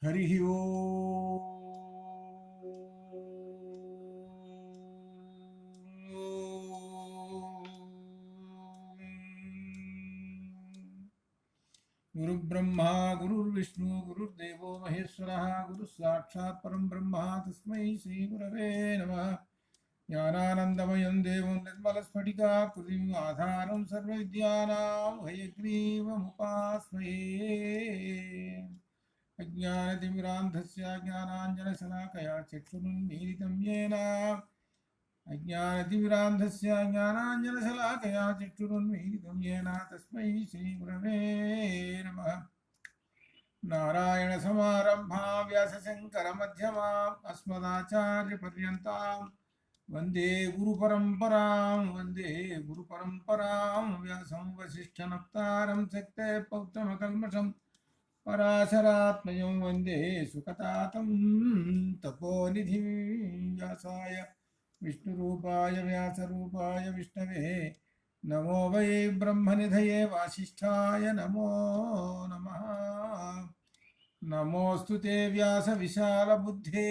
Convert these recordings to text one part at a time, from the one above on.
హరి ఓ గురుబ్రహ్మా గురుర్విష్ణు గురుర్దేవో మహేశ్వర గురు సాక్షాత్ పరం బ్రహ్మ తస్మై శ్రీ గురవే నమః. జ్ఞానానందమయం దేవం నిర్మలస్ఫటికాకృతిం ఆధారం సర్వవిద్యానాం హయగ్రీవముపాస్మహే. అజ్ఞానతిమిరాంధస్య జ్ఞానాంజనశలాకయా చక్షురున్మీలితం యేన అజ్ఞానతిమిరాంధస్య జ్ఞానాంజనశలాకయా చక్షురున్మీలితం యేన తస్మై శ్రీగురవే నమః. నారాయణ సమారంభా వ్యాసశంకరమధ్యమాం అస్మదాచార్యపర్యంతాం వందే గురుపరంపరాం వ్యాసం వసిష్ఠనప్తారం శక్తే పౌత్రమకల్మషం పరాశరాత్మయం వందే సుఖతాతం తపోనిధిం. వ్యాసాయ విష్ణురూపాయ వ్యాసరూపాయ విష్ణవే నమో వై బ్రహ్మనిధయే వాసిష్ఠాయ నమో నమః. నమోऽस्तु ते వ్యాస విశాల బుద్ధే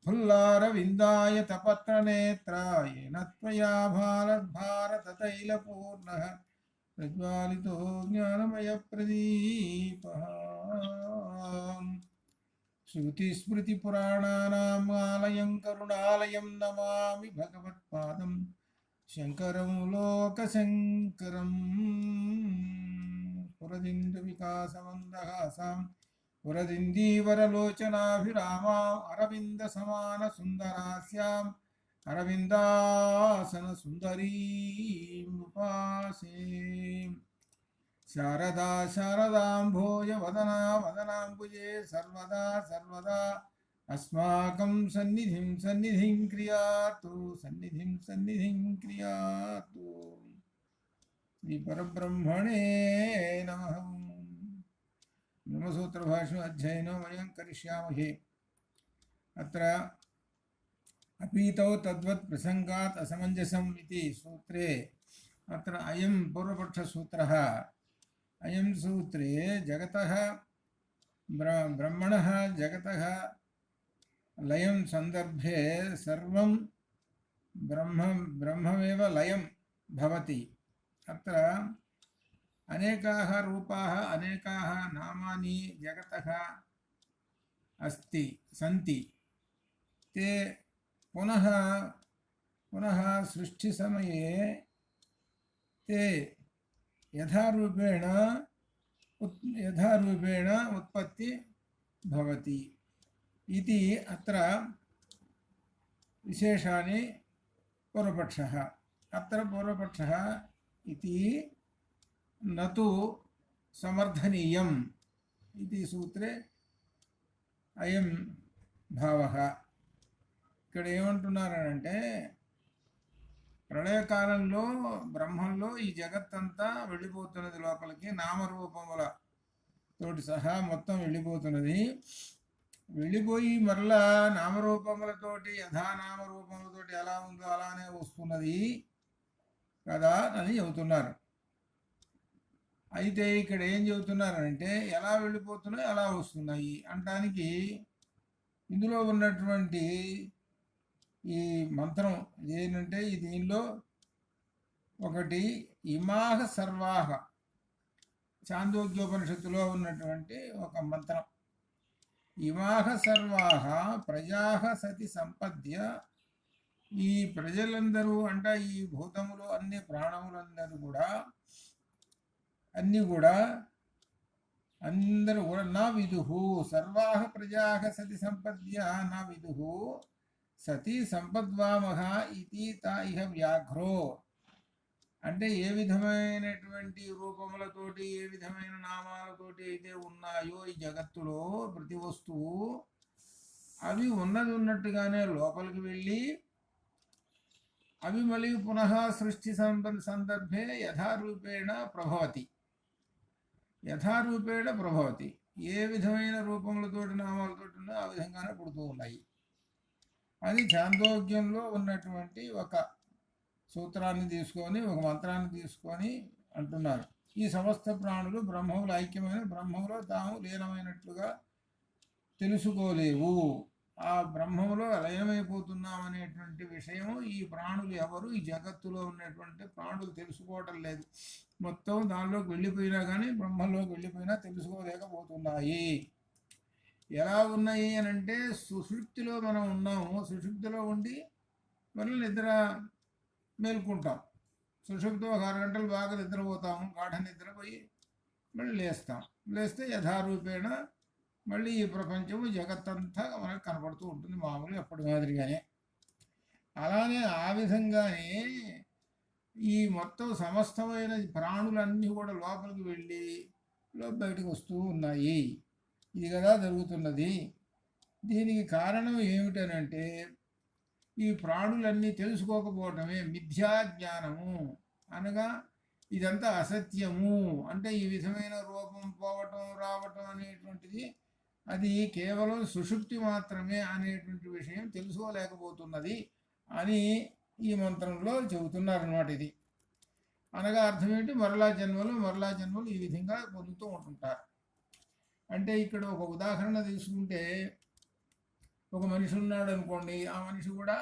ఫుల్లారవిందాయ తపత్రనేత్రాయ త్వయా భారతతైలపూర్ణః ప్రజ్వాలితో జ్ఞానమయ ప్రదీపః. శృతిస్మృతిపురాణానాం ఆలయం కరుణాలయం నమామి భగవత్పాదం శంకరం లోకశంకరం. పురదిందు వికాసమందహాసాం పురదిందీవరలోచనాభిరామాం అరవింద సమాన సుందరాస్యాం అరవిందాసన సుందరీముపాసే. శారదా శారదాంభోజ వదనా వదనాంబుజే సర్వదా సర్వదా అస్మాకం సన్నిధిం క్రియాతు క్రియాతు. శ్రీ పరబ్రహ్మణే నమః. బ్రహ్మసూత్రభాష్యం అధ్యయనం వయం కరిష్యామహే. అత్ర అపీతౌ తద్వత్ ప్రసంగాత్ అసమంజసం ఇతి సూత్రే అత్ర అయం పూర్వపక్షసూత్రః. అయం సూత్రే జగతః బ్రహ్మణః జగతః లయం సందర్భే సర్వం బ్రహ్మమేవ లయం భవతి. అత్ర అనేకాः రూపాः అనేకాः నామాని జగతः సంతి. ते पुनः सृष्टिसमये ते यथारूपेण उत्पत्ति भवति इति अत्र विशेषानि पूर्वपक्षः. अत्र पूर्वपक्षः इति न तु समर्थनीयम् इति सूत्रे अयं भावः. ఇక్కడ ఏమంటున్నారంటే ప్రళయకాలంలో బ్రహ్మంలో ఈ జగత్తంతా వెళ్ళిపోతున్నది లోపలికి, నామరూపముల తోటి సహా మొత్తం వెళ్ళిపోతున్నది. వెళ్ళిపోయి మరలా నామరూపములతోటి యథానామరూపములతోటి ఎలా ఉందో అలానే వస్తున్నది కదా అని చెబుతున్నారు. అయితే ఇక్కడ ఏం చెబుతున్నారంటే ఎలా వెళ్ళిపోతున్నాయి అలా వస్తున్నాయి అంటానికి ఇందులో ఉన్నటువంటి ఈ మంత్రం ఏంటంటే దీనిలో ఒకటి ఇమాహ సర్వాహ చాందోగ్యోపనిషత్తులో ఉన్నటువంటి ఒక మంత్రం. ఇమాహ సర్వాహ ప్రజాహ సతి సంపద్య. ఈ ప్రజలందరూ అంటే ఈ భూతములు అన్ని ప్రాణములందరూ కూడా అందరూ కూడా నా విదుహు. సర్వాహ ప్రజాహ సతి సంపద్య నా విదుహు సతీ సంపద్వామహ ఇతి తా ఇహ వ్యాఘ్రో. అంటే ఏ విధమైనటువంటి రూపములతోటి ఏ విధమైన నామాలతోటి అయితే ఉన్నాయో ఈ జగత్తులో ప్రతి వస్తువు అవి ఉన్నట్టుగానే లోపలికి వెళ్ళి అవి మళ్ళీ పునః సృష్టి సందర్భే యథారూపేణ ప్రభవతి. ఏ విధమైన రూపములతోటి నామాలతోటి ఉన్నా ఆ విధంగానే పుడుతూ ఉన్నాయి. అది చాందోగ్యంలో ఉన్నటువంటి ఒక సూత్రాన్ని తీసుకొని ఒక మంత్రాన్ని తీసుకొని అంటున్నారు. ఈ సమస్త ప్రాణులు బ్రహ్మములు ఐక్యమైన బ్రహ్మములో తాము లీనమైనట్లుగా తెలుసుకోలేవు. ఆ బ్రహ్మములో లయమైపోతున్నాం అనేటువంటి విషయము ఈ ప్రాణులు ఎవరు ఈ జగత్తులో ఉన్నటువంటి ప్రాణులు తెలుసుకోవటం లేదు. మొత్తం దానిలోకి వెళ్ళిపోయినా కానీ బ్రహ్మంలోకి వెళ్ళిపోయినా తెలుసుకోలేకపోతున్నాయి. ఎలా ఉన్నాయి అని అంటే సుషుప్తిలో మనం ఉన్నాము. సుషుప్తిలో ఉండి మళ్ళీ నిద్ర మేల్కుంటాం. సుషుప్తిలో ఒక 6 గంటలు బాగా నిద్రపోతాము. గాఢ నిద్రపోయి మళ్ళీ లేస్తే యథారూపేణ మళ్ళీ ఈ ప్రపంచము జగత్తంతా మనకు కనపడుతూ ఉంటుంది మామూలు ఎప్పటి మాదిరిగానే. అలానే ఆ విధంగానే ఈ మొత్తం సమస్తమైన ప్రాణులన్నీ కూడా లోపలికి వెళ్ళి బయటకు వస్తూ ఉన్నాయి. ఇది కదా జరుగుతున్నది. దీనికి కారణం ఏమిటనంటే ఈ ప్రాణులన్నీ తెలుసుకోకపోవటమే మిథ్యా జ్ఞానము. అనగా ఇదంతా అసత్యము. అంటే ఈ విధమైన రూపం పోవటం రావటం అనేటువంటిది అది కేవలం సుషుప్తి మాత్రమే అనేటువంటి విషయం తెలుసుకోలేకపోతున్నది అని ఈ మంత్రంలో చెబుతున్నారన్నమాట. ఇది అనగా అర్థం ఏంటి? మరలా జన్మలు ఈ విధంగా పొందుతూ ఉంటుంటారు. అంటే ఇక్కడ ఒక ఉదాహరణ తీసుకుంటే ఒక మనిషి ఉన్నాడు అనుకోండి. ఆ మనిషి కూడా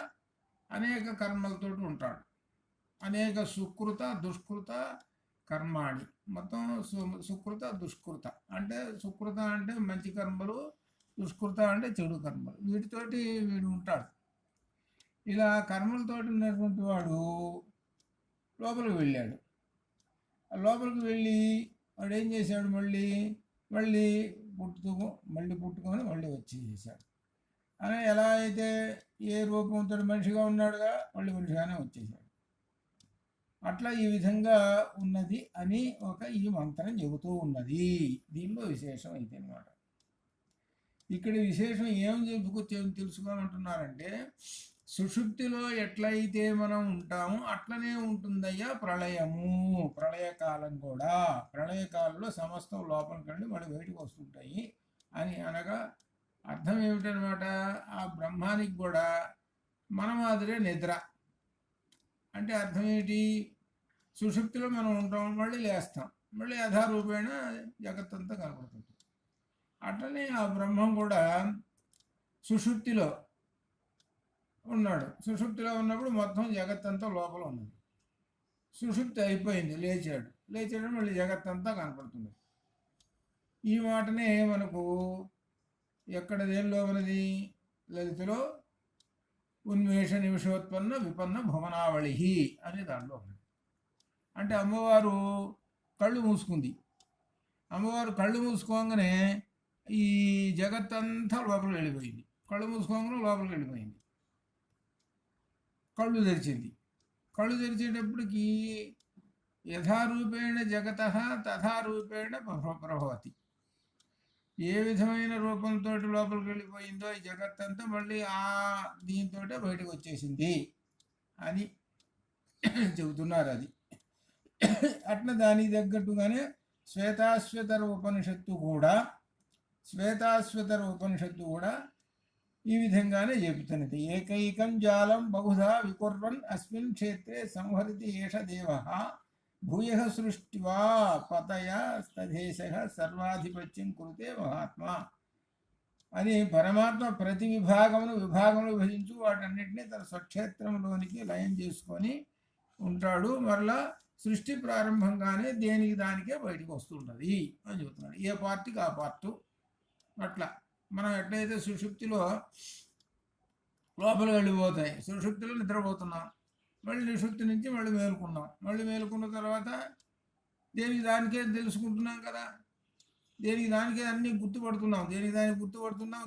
అనేక కర్మలతో ఉంటాడు. అనేక సుకృత దుష్కృత కర్మాణి, మొత్తం సుకృత దుష్కృత. అంటే సుకృత అంటే మంచి కర్మలు, దుష్కృత అంటే చెడు కర్మలు. వీటితోటి వీడు ఉంటాడు. ఇలా కర్మలతోటి ఉన్నటువంటి వాడు లోపలికి వెళ్ళాడు. లోపలికి వెళ్ళి వాడు ఏం చేశాడు? మళ్ళీ పుట్టుకొని మళ్ళీ వచ్చేసాడు. అని ఎలా అయితే ఏ రూపంతో మనిషిగా ఉన్నాడుగా మళ్ళీ మనిషిగానే వచ్చేసాడు. అట్లా ఈ విధంగా ఉన్నది అని ఈ మంత్రం చెబుతూ ఉన్నది. దీనిలో విశేషం అయితే అన్నమాట. ఇక్కడ విశేషం ఏం తెలుసుకోమంటున్నారంటే సుషుప్తిలో ఎట్లయితే మనం ఉంటామో అట్లనే ఉంటుందయ్యా ప్రళయము. ప్రళయకాలం కూడా ప్రళయకాలంలో సమస్తం లోపలికి వెళ్ళి మళ్ళీ బయటకు వస్తుంటాయి అని అనగా అర్థం ఏమిటనమాట? ఆ బ్రహ్మానికి కూడా మన మాదిరే నిద్ర. అంటే అర్థం ఏంటి? సుషుప్తిలో మనం ఉంటాం, మళ్ళీ లేస్తాం, మళ్ళీ యథారూపేణ జగత్తంతా కనపడుతుంది. అట్లనే ఆ బ్రహ్మం కూడా సుషుప్తిలో ఉన్నాడు. సుషుప్తిలో ఉన్నప్పుడు మొత్తం జగత్తంతా లోపల ఉన్నది. సుషుప్తి అయిపోయింది, లేచాడు మళ్ళీ జగత్తంతా కనపడుతుంది. ఈ మాటనే మనకు ఎక్కడ దేనిలో ఉన్నది? లలితలో ఉన్మేష నిమిషోత్పన్న విపన్న భువనావళి అనే దాంట్లో ఉన్నది. అంటే అమ్మవారు కళ్ళు మూసుకుంది. అమ్మవారు కళ్ళు మూసుకోగానే ఈ జగత్తంతా లోపలికి వెళ్ళిపోయింది. కళ్ళు మూసుకోగానే లోపలికి వెళ్ళిపోయింది. కళ్ళు తెరిచేటప్పటికి యథారూపేణ జగత తథారూపేణ ప్రభవతి. ఏ విధమైన రూపంతో లోపలికి వెళ్ళిపోయిందో ఈ జగత్తంతా మళ్ళీ ఆ దీంతో బయటకు వచ్చేసింది అని చెబుతున్నారు. అది అట్లా దానికి తగ్గట్టుగానే శ్వేతాశ్వతర ఉపనిషత్తు కూడా ఈ విధంగానే చెబుతున్నది. ఏకైకం జాలం బహుధా వికుర్వన్ అస్మిన్ క్షేత్రే సంహరితి ఏష దేవః భూయ సృష్టివా పతయ స్తధేశ సర్వాధిపత్యం కురుతే మహాత్మా అని పరమాత్మ ప్రతి విభాగమును విభజించు వాటన్నిటినీ తన స్వక్షేత్రంలోనికి లయం చేసుకొని ఉంటాడు. మరలా సృష్టి ప్రారంభంగానే దేనికి దానికే బయటకు వస్తుంటుంది అని చెబుతున్నాడు. ఏ పార్టీకి ఆ పార్టు. అట్లా మనం ఎట్లయితే సుషుప్తిలో లోపలికి వెళ్ళిపోతాయి, సుషుప్తిలో నిద్రపోతున్నాం, మళ్ళీ నిషుప్తి నుంచి మళ్ళీ మేలుకున్న తర్వాత దేనికి దానికే తెలుసుకుంటున్నాం కదా. దేనికి దానికే అన్నీ గుర్తుపడుతున్నాం,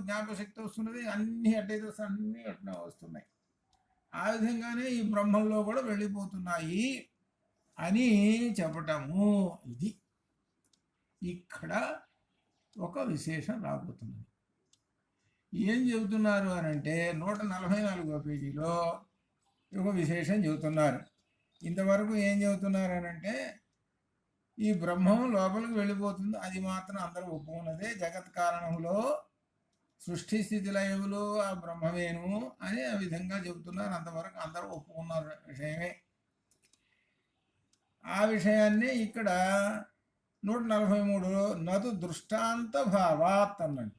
జ్ఞాపకశక్తి వస్తున్నది, అన్నీ ఎట్లయితే అన్నీ అట్లా వస్తున్నాయి. ఆ విధంగానే ఈ బ్రహ్మంలో కూడా వెళ్ళిపోతున్నాయి అని చెప్పటము. ఇది ఇక్కడ ఒక విశేషం రాబోతున్నది. ఏం చెబుతున్నారు అని అంటే 144వ పేజీలో ఒక విశేషం చెబుతున్నారు. ఇంతవరకు ఏం చెబుతున్నారు అని అంటే ఈ బ్రహ్మం లోపలికి వెళ్ళిపోతుంది, అది మాత్రం అందరూ ఒప్పుకున్నదే. జగత్ కారణంలో సృష్టి స్థితి లయములు ఆ బ్రహ్మమేను అని ఆ విధంగా చెబుతున్నారు. అంతవరకు అందరూ ఒప్పుకున్న విషయమే. ఆ విషయాన్ని ఇక్కడ 143 నతు దృష్టాంత భావాత్ అన్నాడు.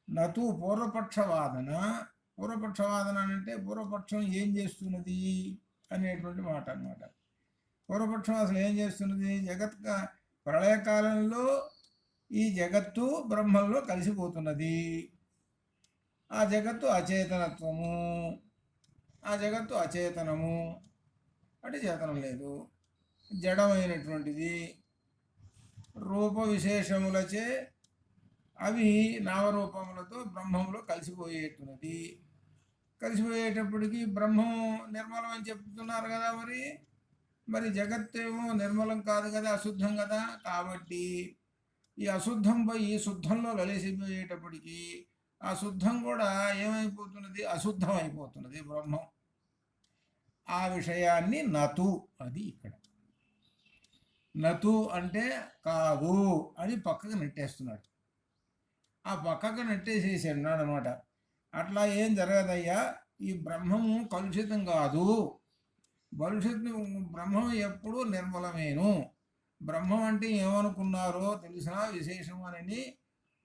నతు పూర్వపక్షవాదన. పూర్వపక్షవాదన అంటే పూర్వపక్షం ఏం చేస్తున్నది అనేటువంటి మాట అన్నమాట. పూర్వపక్షం అసలు ఏం చేస్తున్నది? ప్రళయకాలంలో ఈ జగత్తు బ్రహ్మంలో కలిసిపోతున్నది. ఆ జగత్తు అచేతనత్వము, ఆ జగత్తు అచేతనము అంటే చేతనం లేదు, జడమైనటువంటిది. రూప విశేషములచే అవి నామరూపములతో బ్రహ్మంలో కలిసిపోయేటున్నది. కలిసిపోయేటప్పటికి బ్రహ్మం నిర్మలం అని చెప్తున్నారు కదా. మరి జగత్తేమో నిర్మలం కాదు కదా, అశుద్ధం కదా. కాబట్టి ఈ అశుద్ధం పోయి శుద్ధంలో కలిసిపోయేటప్పటికి ఆ శుద్ధం కూడా ఏమైపోతున్నది? అశుద్ధం అయిపోతున్నది బ్రహ్మం. ఆ విషయాన్ని నతు, అది ఇక్కడ నతు అంటే కాదు అని పక్కకు నెట్టేస్తున్నాడు. ఆ పక్కకు నెట్టేసేసాడు అనమాట. అట్లా ఏం జరగదయ్యా, ఈ బ్రహ్మము కలుషితం కాదు. బ్రహ్మం ఎప్పుడు నిర్మలమేను. బ్రహ్మం అంటే ఏమనుకున్నారో తెలిసినా విశేషం అని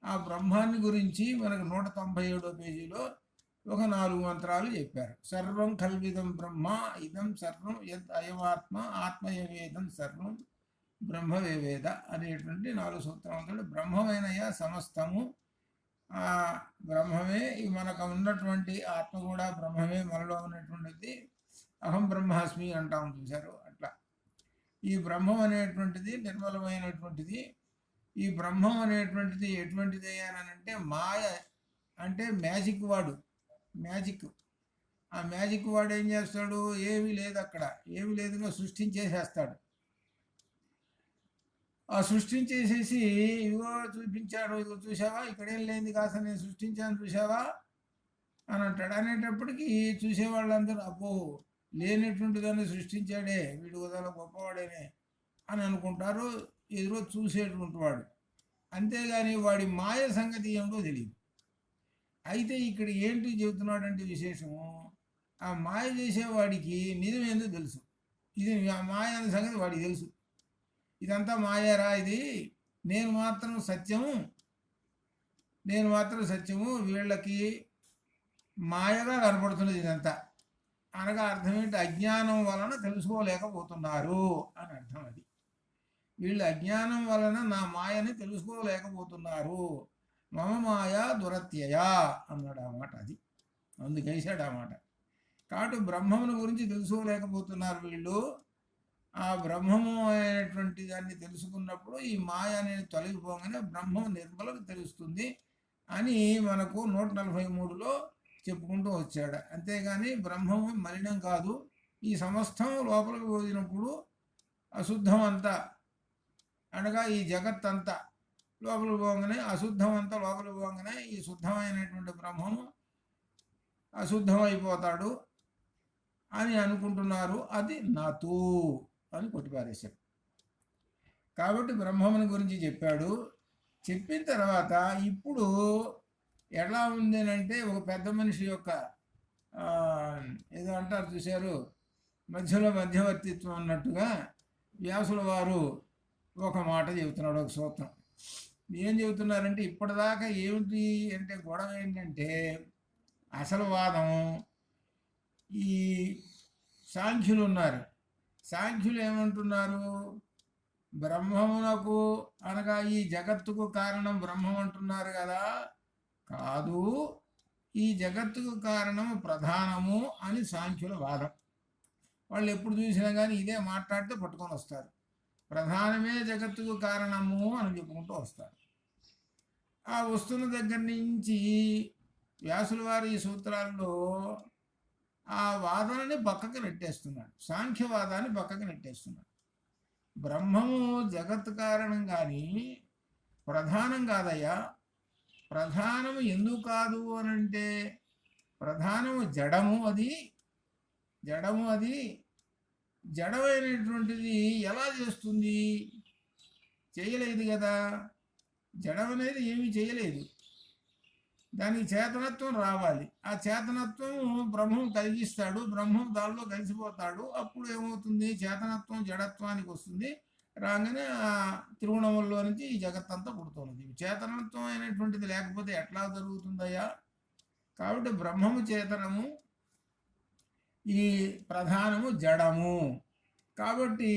ఆ బ్రహ్మాన్ని గురించి మనకు 197వ పేజీలో ఒక 4 మంత్రాలు చెప్పారు. సర్వం కల్విదం బ్రహ్మ ఇదం సర్వం యద్ అయమాత్మ ఆత్మయవేదం సర్వం బ్రహ్మవేవేద అనేటువంటి 4 సూత్రమంతులు. బ్రహ్మమైనయ సమస్తము ఆ బ్రహ్మమే. మనకు ఉన్నటువంటి ఆత్మ కూడా బ్రహ్మమే, మనలో ఉన్నటువంటిది అహం బ్రహ్మాస్మి అంటాం, చూశారు. అట్లా ఈ బ్రహ్మం అనేటువంటిది నిర్మలమైనటువంటిది. ఈ బ్రహ్మం అనేటువంటిది ఎటువంటిది అని అంటే మాయ అంటే మ్యాజిక్ వాడు. మ్యాజిక్. ఆ మ్యాజిక్ వాడు ఏం చేస్తాడు? ఏమీ లేదు, అక్కడ ఏమీ లేదుగా సృష్టించేసేస్తాడు. ఆ సృష్టించేసేసి ఇదిగో చూపించాడు, ఇదిగో చూసావా, ఇక్కడేం లేనిది కాస్త నేను సృష్టించాను చూసావా అని అంటాడు. అనేటప్పటికీ చూసేవాళ్ళందరూ అబ్బో లేనటువంటి దాన్ని సృష్టించాడే, వీడు వదల గొప్పవాడేనే అని అనుకుంటారు ఎదురో చూసేటువంటి వాడు. అంతేగాని వాడి మాయ సంగతి ఏమిటో తెలియదు. అయితే ఇక్కడ ఏంటి చెబుతున్నాడంటే విశేషము, ఆ మాయ చేసేవాడికి నిజమేందో తెలుసు. ఇది మాయ అనే సంగతి వాడికి తెలుసు. ఇదంతా మాయారా, ఇది నేను మాత్రం సత్యము, నేను మాత్రం సత్యము, వీళ్ళకి మాయగా కనపడుతున్నది ఇదంతా. అనగా అర్థం ఏంటి? అజ్ఞానం వలన తెలుసుకోలేకపోతున్నారు అని అర్థం. అది వీళ్ళు అజ్ఞానం వలన నా మాయని తెలుసుకోలేకపోతున్నారు. మమ మాయ దురత్యయా అన్నాడు ఆ మాట. అది అందుకేసాడు ఆ మాట. కాబట్టి బ్రహ్మమును గురించి తెలుసుకోలేకపోతున్నారు వీళ్ళు. ఆ బ్రహ్మము అనేటువంటి దాన్ని తెలుసుకున్నప్పుడు ఈ మాయ అనేది తొలగిపోగానే బ్రహ్మం నిర్మలకు తెలుస్తుంది అని మనకు 143లో చెప్పుకుంటూ వచ్చాడు. అంతేగాని బ్రహ్మము మలినం కాదు. ఈ సమస్తం లోపలికి పోయినప్పుడు అశుద్ధం అంతా, అనగా ఈ జగత్ అంతా లోపలికి పోగానే అశుద్ధం అంతా లోపలికి పోగానే ఈ శుద్ధమైనటువంటి బ్రహ్మము అశుద్ధం అయిపోతాడు అని అనుకుంటున్నారు. అది నాతూ అని కొట్టిపారేశాడు. కాబట్టి బ్రహ్మముని గురించి చెప్పాడు. చెప్పిన తర్వాత ఇప్పుడు ఎలా ఉంది అంటే ఒక పెద్ద మనిషి యొక్క ఏదో అంటారు చూశారు, మధ్యలో మధ్యవర్తిత్వం అన్నట్టుగా వ్యాసుల వారు ఒక మాట చెబుతున్నాడు, ఒక సూత్రం. ఏం చెబుతున్నారంటే ఇప్పటిదాకా ఏమిటి అంటే గొడవ ఏంటంటే అసలు వాదం ఈ సాంఖ్యులు ఉన్నారు. సాంఖ్యులు ఏమంటున్నారు? బ్రహ్మమునకు అనగా ఈ జగత్తుకు కారణం బ్రహ్మం అంటున్నారు కదా. కాదు, ఈ జగత్తుకు కారణము ప్రధానము అని సాంఖ్యుల వాదం. వాళ్ళు ఎప్పుడు చూసినా కానీ ఇదే మాట్లాడితే పట్టుకొని వస్తారు. ప్రధానమే జగత్తుకు కారణము అని చెప్పుకుంటూ వస్తారు. ఆ వస్తున్న దగ్గర నుంచి వ్యాసుల వారి ఈ సూత్రాల్లో ఆ వాదనని పక్కకు నెట్టేస్తున్నాడు, సాంఖ్యవాదాన్ని పక్కకు నెట్టేస్తున్నాడు. బ్రహ్మము జగత్ కారణం కానీ ప్రధానం కాదయ్యా. ప్రధానము ఎందుకు కాదు అనంటే ప్రధానము జడము. అది జడము. అది జడమైనటువంటిది ఎలా చేస్తుంది? చేయలేదు కదా. జడం అనేది ఏమీ చేయలేదు. దానికి చేతనత్వం రావాలి. ఆ చేతనత్వం బ్రహ్మం కలిగిస్తాడు. బ్రహ్మం దానిలో కలిసిపోతాడు. అప్పుడు ఏమవుతుంది? చేతనత్వం జడత్వానికి వస్తుంది. రాగానే ఆ త్రిగుణముల్లో నుంచి ఈ జగత్తంతా పుడుతున్నది. చేతనత్వం అయినటువంటిది లేకపోతే ఎట్లా జరుగుతుందయ్యా? కాబట్టి బ్రహ్మము చేతనము, ఈ ప్రధానము జడము. కాబట్టి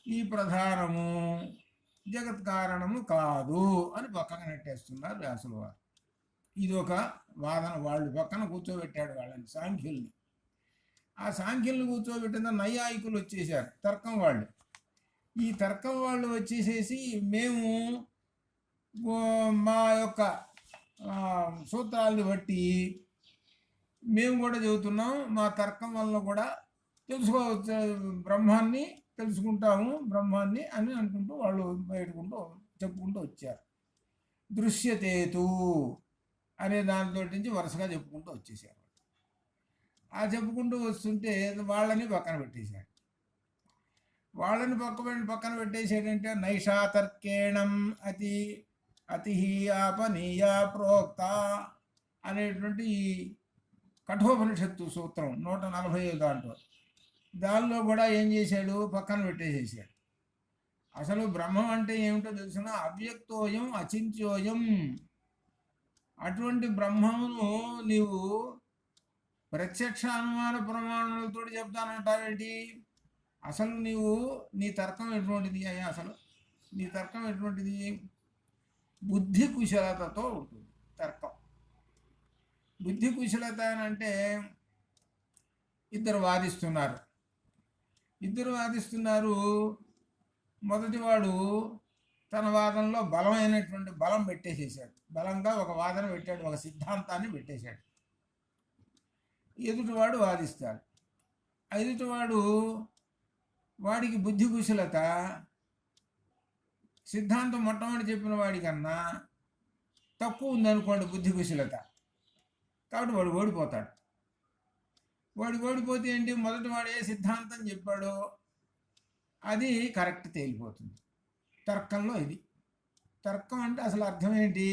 ఈ ప్రధానము జగత్ కారణము కాదు అని పక్కన నెట్టేస్తున్నారు వ్యాసుల వారు. ఇది ఒక వాదన. వాళ్ళు పక్కన కూర్చోబెట్టాడు వాళ్ళని, సాంఖ్యుల్ని. ఆ సాంఖ్యుల్ని కూర్చోబెట్టిన నైయాయికులు వచ్చేసారు, తర్కం వాళ్ళు. ఈ తర్కం వాళ్ళు వచ్చేసేసి మేము మా యొక్క సూత్రాలను బట్టి మేము కూడా చెబుతున్నాం, మా తర్కం వల్ల కూడా తెలుసుకోవచ్చు, బ్రహ్మాన్ని తెలుసుకుంటాము బ్రహ్మాన్ని అని అనుకుంటూ వాళ్ళు బయటకుంటూ చెప్పుకుంటూ వచ్చారు. దృశ్యతేతు అనే దానితో నుంచి వరుసగా చెప్పుకుంటూ వచ్చేసారు. ఆ చెప్పుకుంటూ వస్తుంటే వాళ్ళని పక్కన పెట్టేశాడు. వాళ్ళని పక్కన పెట్టేసాడంటే నైషాతర్కేణం అతి అతిహీయాపనీయ ప్రోక్త అనేటువంటి ఈ కఠోపనిషత్తు సూత్రం 145 దానిలో కూడా ఏం చేశాడు, పక్కన పెట్టేసేసాడు. అసలు బ్రహ్మం అంటే ఏమిటో తెలిసిన, అవ్యక్తోయం అచింత్యోయం. అటువంటి బ్రహ్మమును నీవు ప్రత్యక్ష అనుమాన ప్రమాణాలతో చెప్తానంటావేంటి? అసలు నీవు నీ తర్కం ఎటువంటిది అయ్యా? అసలు నీ తర్కం ఎటువంటిది? బుద్ధి కుశలతతో ఉంటుంది తర్కం. బుద్ధి కుశలత అని అంటే ఇద్దరు వాదిస్తున్నారు. మొదటివాడు తన వాదనలో బలమైనటువంటి బలం పెట్టేసేసాడు, బలంగా ఒక వాదన పెట్టాడు, ఒక సిద్ధాంతాన్ని పెట్టేశాడు. ఎదుటివాడు వాదిస్తాడు. ఎదుటివాడు వాడికి బుద్ధి కుశలత సిద్ధాంతం మొట్టమొదటి చెప్పిన వాడికన్నా తక్కువ ఉందనుకోండి బుద్ధి కుశలత. కాబట్టి వాడు ఓడిపోతాడు. ఓడిపోతే ఏంటి, మొదటి వాడు ఏ సిద్ధాంతం చెప్పాడో అది కరెక్ట్ తేలిపోతుంది. తర్కంలో ఇది. తర్కం అంటే అసలు అర్థం ఏంటి?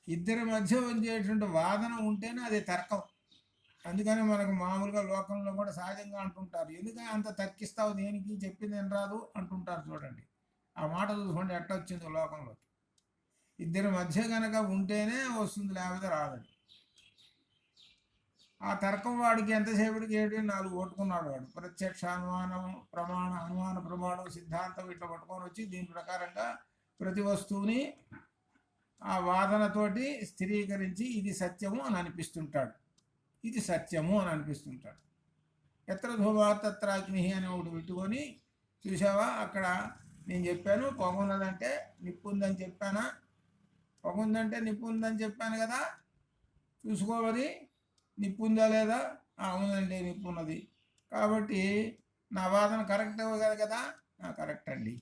ఇద్దరి మధ్య వచ్చేటువంటి వాదన ఉంటేనే అది తర్కం. అందుకని మనకు మామూలుగా లోకంలో కూడా సహజంగా అంటుంటారు, ఎందుకని అంత తర్కిస్తావు, దేనికి, చెప్పింది ఏం రాదు అంటుంటారు. చూడండి ఆ మాట చూసుకోండి ఎట్ట వచ్చిందో లోకంలో. ఇద్దరి మధ్య కనుక ఉంటేనే వస్తుంది, లేకపోతే రాదు. ఆ తర్కం వాడికి ఎంతసేపటికి 4 కొట్టుకున్నాడు వాడు. ప్రత్యక్ష అనుమానం ప్రమాణం సిద్ధాంతం ఇట్లా పట్టుకొని వచ్చి దీని ప్రకారంగా ప్రతి వస్తువుని ఆ వాదనతోటి స్థిరీకరించి ఇది సత్యము అని అనిపిస్తుంటాడు. ఎత్ర ధూమా తత్ర అగ్ని అని ఒకటి పెట్టుకొని, చూసావా అక్కడ నేను చెప్పాను పొగ ఉన్నదంటే నిప్పు ఉందని చెప్పానా, పొగ ఉందంటే నిప్పు ఉందని చెప్పాను కదా, చూసుకోవాలి నిప్పు ఉందా లేదా, అవునండి నిప్పు ఉన్నది, కాబట్టి నా వాదన కరెక్ట్ కదా, కరెక్ట్ అండి.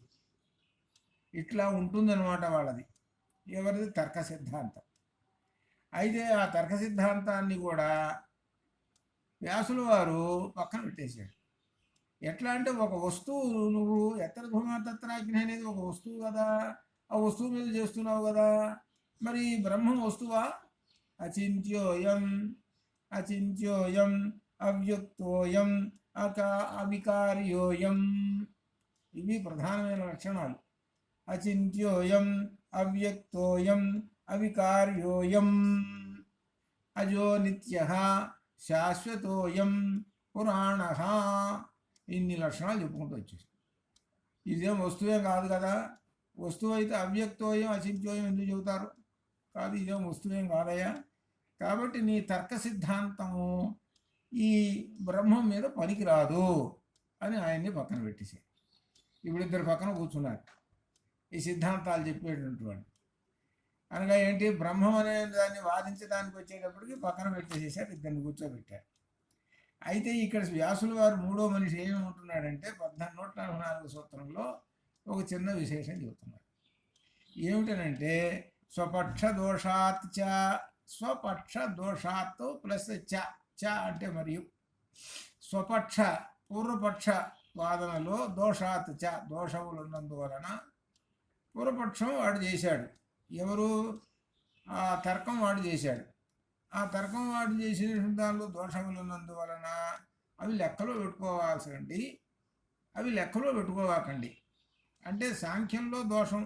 ఇట్లా ఉంటుందన్నమాట వాళ్ళది. ఎవరిది? తర్క సిద్ధాంతం. అయితే ఆ తర్క సిద్ధాంతాన్ని కూడా వ్యాసుల వారు పక్కన పెట్టేశాడు. ఎట్లా అంటే ఒక వస్తువు, నువ్వు ఎత్తర ధూమతత్రాగ్ని అనేది ఒక వస్తువు కదా, ఆ వస్తువు మీద చేస్తున్నావు కదా, మరి బ్రహ్మం వస్తువా? అచింత్యోయం అవ్యక్తోయం అవికార్యోయం. ఇవి ప్రధానమైన లక్షణాలు. అచింత్యోయం అవ్యక్తోయం అవికార్యోయం అజో నిత్యః శాశ్వతోయం పురాణః. ఇన్ని లక్షణాలు చెప్పుకుంటూ వచ్చేసి, ఇదేం వస్తువే కాదు కదా. వస్తువు అయితే అవ్యక్తోయం అచింత్యోయం ఎందుకు చెబుతారు? కాదు, ఇదేం వస్తువేం కాదయ్యా. కాబట్టి నీ తర్క సిద్ధాంతము ఈ బ్రహ్మం మీద పనికిరాదు అని ఆయన్ని పక్కన పెట్టేశారు. ఇప్పుడు ఇద్దరు పక్కన కూర్చున్నారు ఈ సిద్ధాంతాలు చెప్పేటువంటి వాడు. అనగా ఏంటి, బ్రహ్మం అనే దాన్ని వాదించడానికి వచ్చేటప్పటికి పక్కన పెట్టేసేసారు, ఇద్దరిని కూర్చోబెట్టారు. అయితే ఇక్కడ వ్యాసుల వారు మూడో మనిషి ఏమేమంటున్నాడంటే 1444 సూత్రంలో ఒక చిన్న విశేషం చెబుతున్నాడు. ఏమిటనంటే స్వపక్ష దోషాత్ ప్లస్ చ అంటే మరియు స్వపక్ష పూర్వపక్ష వాదనలో దోషాత్ చ దోషములు ఉన్నందువలన పూర్వపక్షం వాడు చేశాడు. ఎవరు? ఆ తర్కం వాడు చేశాడు. ఆ తర్కం వాడు చేసిన దానిలో దోషములు ఉన్నందువలన అవి లెక్కలో పెట్టుకోవాల్సింది. అవి లెక్కలో పెట్టుకోవాకండి. అంటే సాంఖ్యంలో దోషం,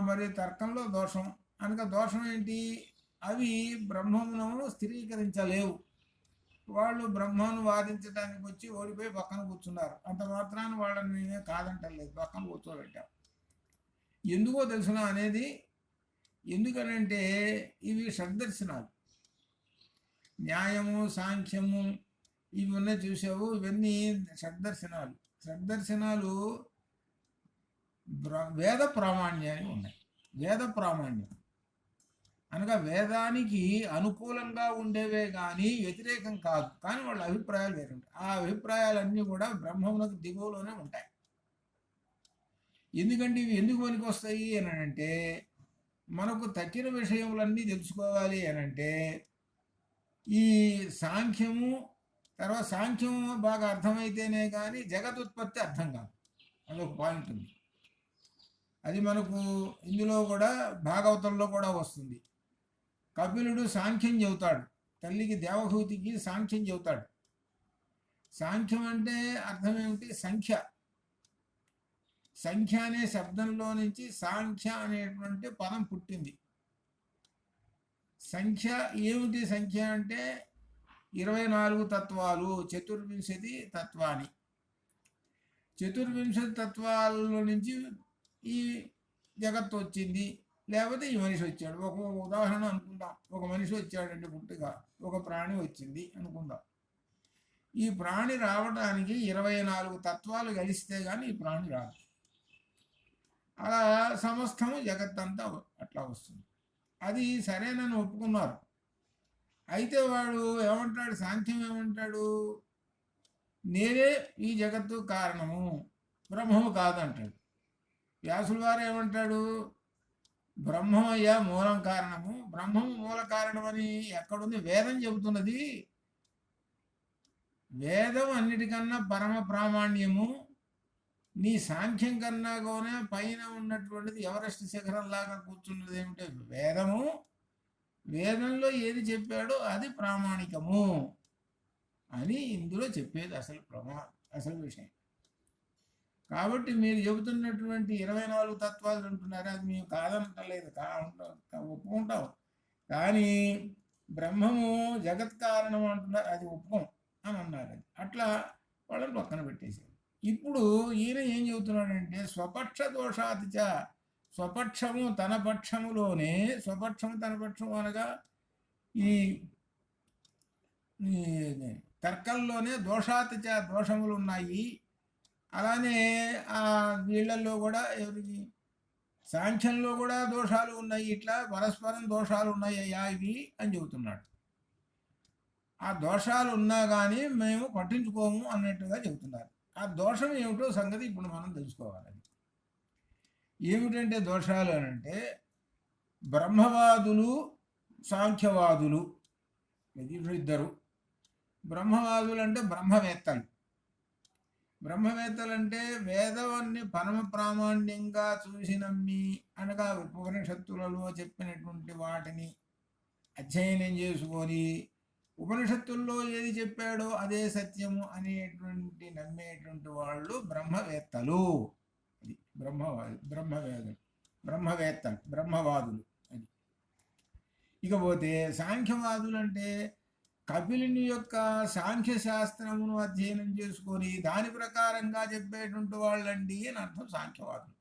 మరి తర్కంలో దోషం. అనగా దోషం ఏంటి? అవి బ్రహ్మమును స్థిరీకరించలేవు. వాళ్ళు బ్రహ్మను వాదించడానికి వచ్చి ఓడిపోయి పక్కన కూర్చున్నారు. అంత మాత్రాన వాళ్ళని మేమే కాదంటలేదు, పక్కన కూర్చోబెట్టాం. ఎందుకో తెలుసునా అనేది? ఎందుకనంటే ఇవి షడ్దర్శనాలు. న్యాయము, సాంఖ్యము ఇవి ఉన్నాయి చూసావు, ఇవన్నీ షడ్దర్శనాలు. షడ్దర్శనాలు వేద ప్రామాణ్యాన్ని ఉన్నాయి. వేద ప్రామాణ్యం అనగా వేదానికి అనుకూలంగా ఉండేవే కానీ వ్యతిరేకం కాదు. కానీ వాళ్ళ అభిప్రాయాలు వేరే ఉంటాయి. ఆ అభిప్రాయాలన్నీ కూడా బ్రహ్మమునకు దిగువలోనే ఉంటాయి. ఎందుకంటే ఇవి ఎందుకు పనికి వస్తాయి అని అంటే, మనకు తక్కిన విషయములన్నీ తెలుసుకోవాలి అని అంటే ఈ సాంఖ్యము, తర్వాత సాంఖ్యము బాగా అర్థమైతేనే కానీ జగదుత్పత్తి అర్థం కాదు. అదొక పాయింట్ ఉంది. అది మనకు ఇందులో కూడా భాగవతంలో కూడా వస్తుంది. కపిలుడు సాంఖ్యం చెబుతాడు, తల్లికి దేవహూతికి సాంఖ్యం చెబుతాడు. సాంఖ్యం అంటే అర్థం ఏమిటి? సంఖ్య. సంఖ్య అనే శబ్దంలో నుంచి సాంఖ్య అనేటువంటి పదం పుట్టింది. సంఖ్య ఏమిటి? సంఖ్య అంటే 24 తత్వాలు, చతుర్వింశతి తత్వాన్ని. చతుర్వింశతి తత్వాలలో నుంచి ఈ జగత్తు వచ్చింది, లేకపోతే ఈ మనిషి వచ్చాడు. ఒక ఉదాహరణ అనుకుందాం. ఒక మనిషి వచ్చాడంటే పుట్టుగా, ఒక ప్రాణి వచ్చింది అనుకుందాం. ఈ ప్రాణి రావడానికి 24 తత్వాలు కలిస్తే కానీ ఈ ప్రాణి రాదు. అలా సమస్తము జగత్తంతా అట్లా వస్తుంది. అది సరేనని ఒప్పుకున్నారు. అయితే వాడు ఏమంటాడు? సాంఖ్యం ఏమంటాడు? నేనే ఈ జగత్తు కారణము, బ్రహ్మము కాదంటాడు. వ్యాసుల వారు ఏమంటాడు? బ్రహ్మమయ్య మూలం కారణము, బ్రహ్మము మూల కారణమని ఎక్కడుంది? వేదం చెబుతున్నది. వేదం అన్నిటికన్నా పరమ ప్రామాణ్యము. నీ సాంఖ్యం కన్నా కూడా పైన ఉన్నటువంటిది ఎవరెస్ట్ శిఖరంలాగా కూర్చున్నది ఏమిటంటే వేదము. వేదంలో ఏది చెప్పాడో అది ప్రామాణికము అని ఇందులో చెప్పేది అసలు విషయం. కాబట్టి మీరు చెబుతున్నటువంటి 24 తత్వాలు అంటున్నారు, అది మేము కాదనట్లేదు, ఒప్పుకుంటాం. కానీ బ్రహ్మము జగత్ కారణం అంటున్నారు, అది ఒప్పుకోం అని అన్నారు. అది అట్లా వాళ్ళని పక్కన పెట్టేశారు. ఇప్పుడు ఈయన ఏం చెబుతున్నాడంటే స్వపక్ష దోషాతిచ, స్వపక్షము తన పక్షములోనే, స్వపక్షము తన పక్షము అనగా ఈ తర్కంలోనే దోషాతిచ దోషములు ఉన్నాయి. అలానే ఆ వీళ్ళల్లో కూడా ఎవరికి సాంఖ్యంలో కూడా దోషాలు ఉన్నాయి. ఇట్లా పరస్పరం దోషాలు ఉన్నాయి అయ్యా ఇవి అని చెబుతున్నాడు. ఆ దోషాలు ఉన్నా కానీ మేము పట్టించుకోము అన్నట్టుగా చెబుతున్నారు. ఆ దోషం ఏమిటో సంగతి ఇప్పుడు మనం తెలుసుకోవాలి. ఏమిటంటే దోషాలు అని అంటే బ్రహ్మవాదులు, సాంఖ్యవాదులు ఇద్దరు. బ్రహ్మవాదులు అంటే బ్రహ్మవేత్తలు. బ్రహ్మవేత్తలు అంటే వేదాన్ని పరమ ప్రామాణ్యంగా చూసి నమ్మి, అనగా ఉపనిషత్తులలో చెప్పినటువంటి వాటిని అధ్యయనం చేసుకొని ఉపనిషత్తుల్లో ఏది చెప్పాడో అదే సత్యము అనేటువంటి నమ్మేటువంటి వాళ్ళు బ్రహ్మవేత్తలు. అది బ్రహ్మవేత్తలు, బ్రహ్మవాదులు. అది ఇకపోతే సాంఖ్యవాదులు అంటే కపిలుని యొక్క సాంఖ్య శాస్త్రమును అధ్యయనం చేసుకొని దాని ప్రకారంగా చెప్పేటువంటి వాళ్ళండి అని అర్థం సాంఖ్యవాదులు.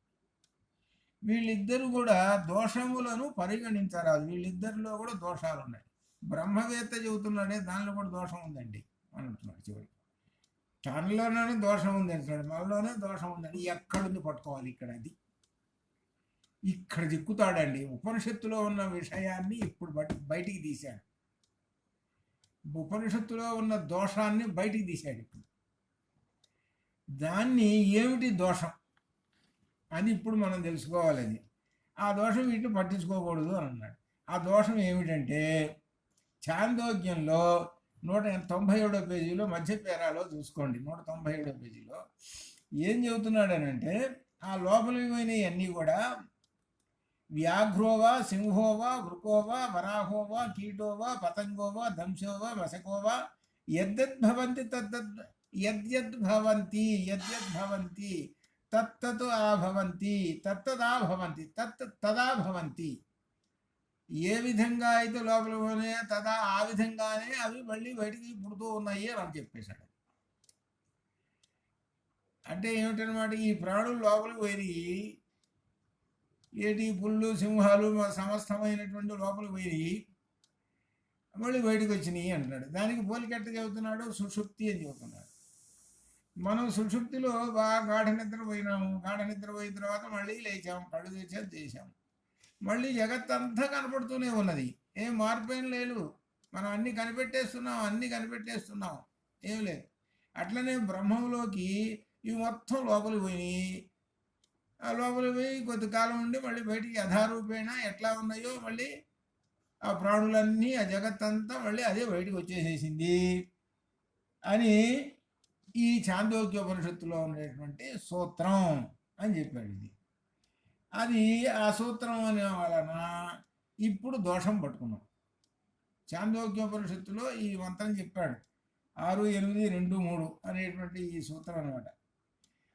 వీళ్ళిద్దరు కూడా దోషములను పరిగణించరాదు. వీళ్ళిద్దరిలో కూడా దోషాలు ఉన్నాయి. బ్రహ్మవేత్త చెబుతున్నాడే దానిలో కూడా దోషం ఉందండి అని అంటున్నాడు. చివరికి తనలోనే దోషం ఉంది అంటున్నాడు, మనలోనే దోషం ఉందండి. ఎక్కడుంది పట్టుకోవాలి? ఇక్కడ దిక్కుతాడండి. ఉపనిషత్తులో ఉన్న విషయాన్ని ఇప్పుడు బయటికి తీశాడు. ఉపనిషత్తులో ఉన్న దోషాన్ని బయటికి తీశాడు. ఇప్పుడు దాన్ని ఏమిటి దోషం అని ఇప్పుడు మనం తెలుసుకోవాలని. ఆ దోషం వీటిని పట్టించుకోకూడదు అని అన్నాడు. ఆ దోషం ఏమిటంటే ఛాందోగ్యంలో 197వ పేజీలో మధ్య పేరాలో చూసుకోండి. 197వ పేజీలో ఏం చెబుతున్నాడనంటే ఆ లోపలిపోయినవి అన్నీ కూడా వ్యాఘ్రోవా, సింహోవా, వృకోవా, వరాహోవా, కీటోవా, పతంగోవా, దంశోవా, వసకోవా యద్దద్భవంతి తద్దద్ యద్యద్భవంతి తత్తత్ ఆభవంతి తత్తదాభవంతి తదాభవంతి. ఏ విధంగా అయితే లోపల ఉన్నాయో తదా ఆ విధంగానే అవి మళ్ళీ బయటికి పుడుతూ ఉన్నాయి అని చెప్పేశాడు. అంటే ఏమిటనమాట, ఈ ప్రాణులు లోపలికి పోయి ఏటి పుళ్ళు సింహాలు సమస్తమైనటువంటి లోపలికి పోయి మళ్ళీ బయటకు వచ్చినాయి అంటున్నాడు. దానికి పోలికెట్ట చెబుతున్నాడు, సుషుప్తి అని చెబుతున్నాడు. మనం సుషుప్తిలో బాగా గాఢ నిద్ర పోయినాము, గాఢ నిద్ర పోయిన తర్వాత మళ్ళీ లేచాము, కళ్ళు తెచ్చాము, చేసాము, మళ్ళీ జగత్తంతా కనపడుతూనే ఉన్నది, ఏం మార్పు ఏం లేదు. మనం అన్నీ కనిపెట్టేస్తున్నాం, ఏం లేదు. అట్లనే బ్రహ్మంలోకి ఇవి మొత్తం లోపలికి పోయినాయి. ఆ లోపలికి పోయి కొద్ది కాలం ఉండి మళ్ళీ బయటికి యథారూపేణ ఎట్లా ఉన్నాయో మళ్ళీ ఆ ప్రాణులన్నీ ఆ జగత్తంతా మళ్ళీ అదే బయటికి వచ్చేసేసింది అని ఈ ఛాందోగ్యోపనిషత్తులో ఉండేటువంటి సూత్రం అని చెప్పాడు. ఇది అది ఆ సూత్రం అనే వలన ఇప్పుడు దోషం పట్టుకున్నాం. ఛాందోగ్యోపనిషత్తులో ఈ మంత్రం చెప్పాడు, 6, 8, 2, 3 అనేటువంటి ఈ సూత్రం అనమాట.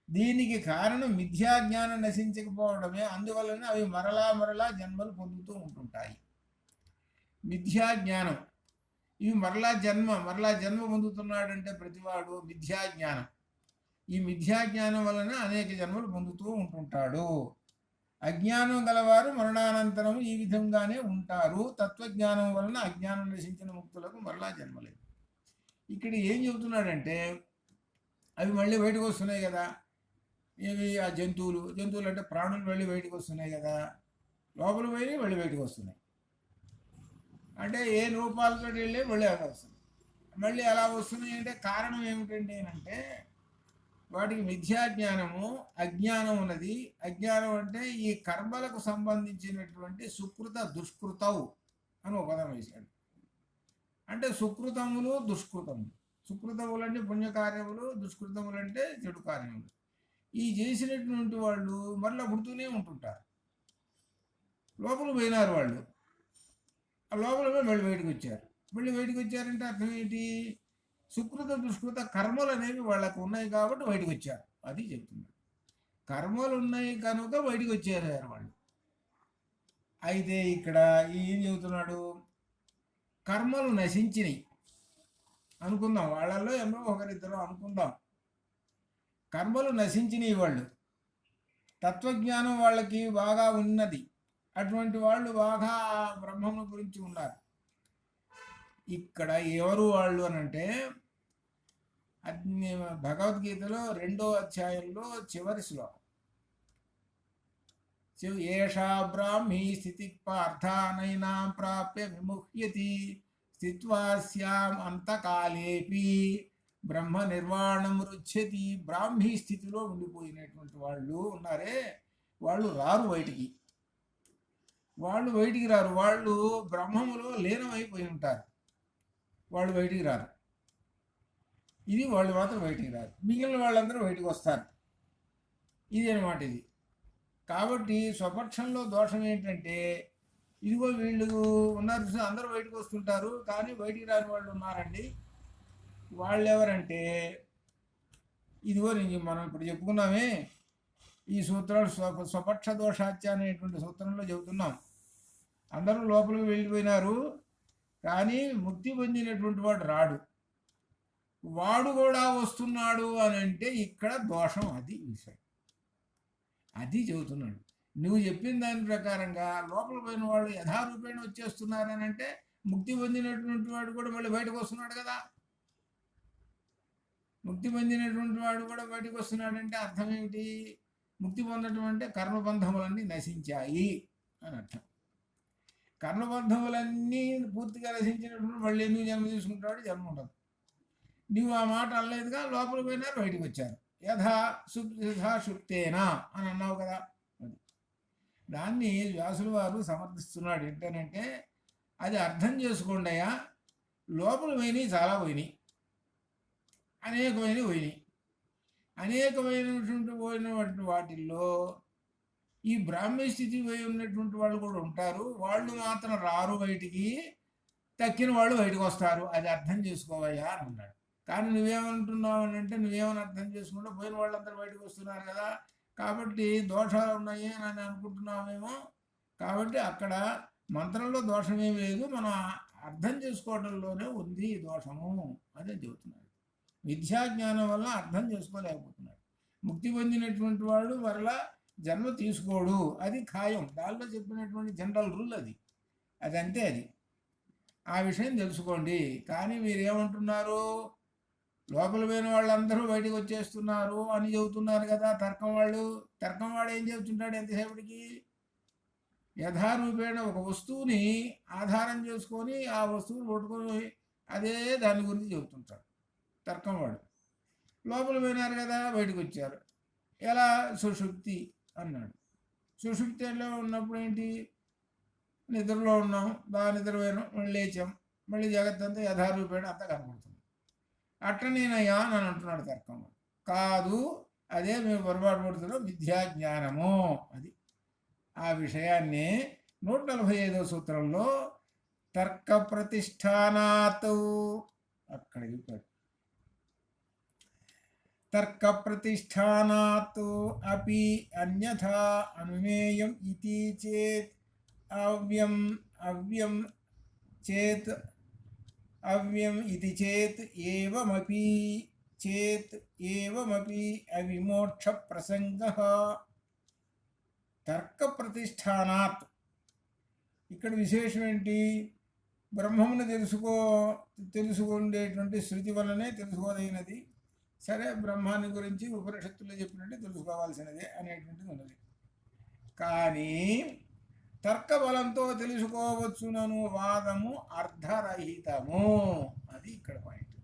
దీనికి కారణం మిథ్యాజ్ఞానం నశించకపోవడమే. అందువలన అవి మరలా జన్మలు పొందుతూ ఉంటుంటాయి. మిథ్యాజ్ఞానం, ఇవి మరలా జన్మ పొందుతున్నాడంటే ప్రతివాడు మిథ్యాజ్ఞానం. ఈ మిథ్యాజ్ఞానం వలన అనేక జన్మలు పొందుతూ ఉంటుంటాడు. అజ్ఞానం గలవారు మరణానంతరం ఈ విధంగానే ఉంటారు. తత్వజ్ఞానం వలన అజ్ఞానం నశించిన ముక్తులకు మరలా జన్మలేదు. ఇక్కడ ఏం చెబుతున్నాడంటే, అవి మళ్ళీ బయటకు వస్తున్నాయి కదా, ఇవి ఆ జంతువులు అంటే ప్రాణులు మళ్ళీ బయటకు వస్తున్నాయి కదా, లోపల పోయి మళ్ళీ బయటకు వస్తున్నాయి. అంటే ఏ రూపాలతో వెళ్ళి మళ్ళీ అలా వస్తుంది. మళ్ళీ అలా వస్తున్నాయి అంటే కారణం ఏమిటండి అంటే, వాటికి మిథ్యాజ్ఞానము, అజ్ఞానం ఉన్నది. అజ్ఞానం అంటే ఈ కర్మలకు సంబంధించినటువంటి సుకృత దుష్కృతవు అని ఒక పదం వేశాడు. అంటే సుకృతములు దుష్కృతములు. సుకృతములు అంటే పుణ్యకార్యములు, దుష్కృతములు అంటే చెడు కార్యములు. ఈ చేసినటువంటి వాళ్ళు మరలా పుడుతూనే ఉంటుంటారు. లోపల పోయినారు వాళ్ళు, ఆ లోపల మళ్ళీ బయటకు వచ్చారు. మళ్ళీ బయటకు వచ్చారంటే అర్థం ఏంటి, సుకృత దుష్కృత కర్మలు అనేవి వాళ్ళకు ఉన్నాయి కాబట్టి బయటకు వచ్చారు. అది చెప్తున్నారు. కర్మలు ఉన్నాయి కనుక బయటకు వచ్చారు వాళ్ళు. అయితే ఇక్కడ ఏం చెబుతున్నాడు, కర్మలు నశించినాయి అనుకుందాం, వాళ్ళల్లో ఎన్నో ఒకరిద్దరు అనుకుందాం. కర్మలు నశించినాయి, వాళ్ళు తత్వజ్ఞానం వాళ్ళకి బాగా ఉన్నది. అటువంటి వాళ్ళు బాగా బ్రహ్మము గురించి ఉన్నారు. ఇక్కడ ఎవరు వాళ్ళు అనంటే, భగవద్గీతలో 2వ అధ్యాయంలో చివరి శ్లోకం, ఏషా బ్రాహ్మీ స్థితి పార్థానైనా ప్రాప్య విముహ్యతి స్థిత్వా స్యాం అంతకాలేపి బ్రహ్మ నిర్వాణం రుచ్యతి. బ్రాహ్మీ స్థితిలో ఉండిపోయినటువంటి వాళ్ళు ఉన్నారే, వాళ్ళు రారు బయటికి. రారు. వాళ్ళు బ్రహ్మములో లీనమైపోయి ఉంటారు. వాళ్ళు బయటికి రారు. ఇది వాళ్ళు మాత్రం బయటికి రారు. మిగిలిన వాళ్ళందరూ బయటకు వస్తారు. ఇది అనమాట ఇది. కాబట్టి స్వపక్షంలో దోషం ఏంటంటే, ఇదిగో వీళ్ళు ఉన్నారు, అందరూ బయటకు వస్తుంటారు, కానీ బయటికి రాని వాళ్ళు ఉన్నారండి. వాళ్ళు ఎవరంటే, ఇదిగో మనం ఇప్పుడు చెప్పుకున్నామే, ఈ సూత్రాలు స్వపక్ష దోషాచ్య అనేటువంటి సూత్రంలో చెబుతున్నాం. అందరూ లోపలికి వెళ్ళిపోయినారు, కానీ ముక్తి పొందినటువంటి వాడు రాడు. వాడు కూడా వస్తున్నాడు అని అంటే ఇక్కడ దోషం. అది విషయం, అది చెబుతున్నాడు. నువ్వు చెప్పిన దాని ప్రకారంగా లోపల పోయిన వాళ్ళు యథారూపేణ వచ్చేస్తున్నారని అంటే, ముక్తి పొందినటువంటి వాడు కూడా మళ్ళీ బయటకు వస్తున్నాడు కదా. ముక్తి పొందినటువంటి వాడు కూడా బయటకు వస్తున్నాడంటే అర్థం ఏమిటి, ముక్తి పొందడం అంటే కర్మబంధములన్నీ నశించాయి అని అర్థం. కర్మబంధములన్నీ పూర్తిగా నశించినప్పుడు మళ్ళీ ఎందుకు జన్మ తీసుకుంటాడు, జన్మ ఉండదు. నువ్వు ఆ మాట అనలేదుగా, లోపల పోయినారు బయటకు వచ్చారు. యథాశుక్తేనా అని అన్నావు కదా. దాన్ని వ్యాసుల వారు సమర్థిస్తున్నాడు. ఏంటంటే, అది అర్థం చేసుకోండి అయ్యా, లోపల పోయినాయి, చాలా పోయినాయి, అనేకమైనటువంటి పోయినటువంటి వాటిల్లో ఈ బ్రాహ్మీ స్థితి పోయి ఉన్నటువంటి వాళ్ళు కూడా ఉంటారు. వాళ్ళు మాత్రం రారు బయటికి, తక్కిన వాళ్ళు బయటకు వస్తారు. అది అర్థం చేసుకోవయ్యా అని అన్నాడు. కానీ నువ్వేమంటున్నావు అని అంటే నువ్వేమని అర్థం చేసుకుంటే పోయిన వాళ్ళందరూ బయటకు వస్తున్నారు కదా, కాబట్టి దోషాలు ఉన్నాయి అని అనుకుంటున్నామేమో. కాబట్టి అక్కడ మంత్రంలో దోషమేమి లేదు, మనం అర్థం చేసుకోవడంలోనే ఉంది దోషము అని చెబుతున్నాడు. విద్యాజ్ఞానం వల్ల అర్థం చేసుకోలేకపోతున్నాడు. ముక్తి పొందినటువంటి వాడు మరలా జన్మ తీసుకోడు, అది ఖాయం. దానిలో చెప్పినటువంటి జనరల్ రూల్ అది, అదంతే. అది ఆ విషయం తెలుసుకోండి. కానీ మీరేమంటున్నారు, లోపల పోయిన వాళ్ళందరూ బయటకు వచ్చేస్తున్నారు అని చెబుతున్నారు కదా తర్కం వాళ్ళు. తర్కం వాడు ఏం చెబుతుంటాడు ఎంతసేపటికి, యథారూపేణ ఒక వస్తువుని ఆధారం చేసుకొని ఆ వస్తువుని పట్టుకొని అదే దాని గురించి చెబుతుంటాడు తర్కం వాడు. లోపల పోయినారు కదా బయటకు వచ్చారు, ఎలా సుషుప్తి అన్నాడు. సుషుప్తిలో ఉన్నప్పుడు ఏంటి, నిద్రలో ఉన్నాం, బాగా నిద్రపోయినాం, మళ్ళీ లేచాం, మళ్ళీ జగత్తంతా యథారూపేణ అంతా కనపడుతుంది. అట్లనేనయ్యా అని అంటున్నాడు తర్కం. కాదు, అదే మేము పొరపాటు పడుతున్నాం, విద్యాజ్ఞానము. అది ఆ విషయాన్ని 145వ సూత్రంలో తర్క ప్రతిష్టానాత్ అక్కడ చెప్పాడు. తర్క ప్రతిష్టానాత్ అపి అన్యథా అనుమేయం ఇతి చేత్ అవ్యం అవ్యం చేత్ అవ్యం ఇది చేత్ ఏవమపి చేత్ ఏవమపి అవిమోక్ష ప్రసంగః. తర్క ప్రతిష్టానాత్ ఇక్కడ విశేషం ఏంటి, బ్రహ్మమును తెలుసుకుండేటువంటి శృతి వల్లనే తెలుసుకోదగినది. సరే, బ్రహ్మాన్ని గురించి ఉపనిషత్తుల్లో చెప్పినట్టు తెలుసుకోవాల్సినదే అనేటువంటిది ఉన్నది. కానీ తర్క బలంతో తెలుసుకోవచ్చునను వాదము అర్ధరహితము. అది ఇక్కడ పాయింట్.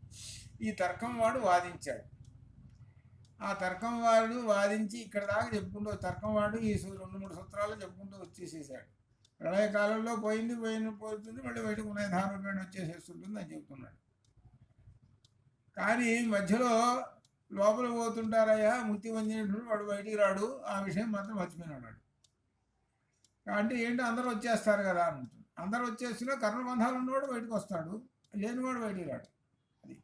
ఈ తర్కం వాడు వాదించాడు. ఆ తర్కం వాడు వాదించి ఇక్కడ దాకా చెప్పుకుంటూ, తర్కం వాడు ఈ 2-3 సూత్రాలు చెప్పుకుంటూ వచ్చేసేసాడు. ప్రళయకాలంలో పోతుంది, మళ్ళీ బయటకు ఉన్న యథారూపేణ వచ్చేసేస్తుంటుంది అని చెప్తున్నాడు. కానీ మధ్యలో లోపల పోతుంటారయ్యా, ముక్తి పొందినటువంటి వాడు బయటికి రాడు, ఆ విషయం మాత్రం మర్చిపోయినాడు. అంటే ఏంటి, అందరూ వచ్చేస్తారు కదా అంటుంది. అందరూ వచ్చేస్తున్నా కర్మబంధాలు ఉన్నవాడు బయటకు వస్తాడు, లేనివాడు బయటికి రాడు. అది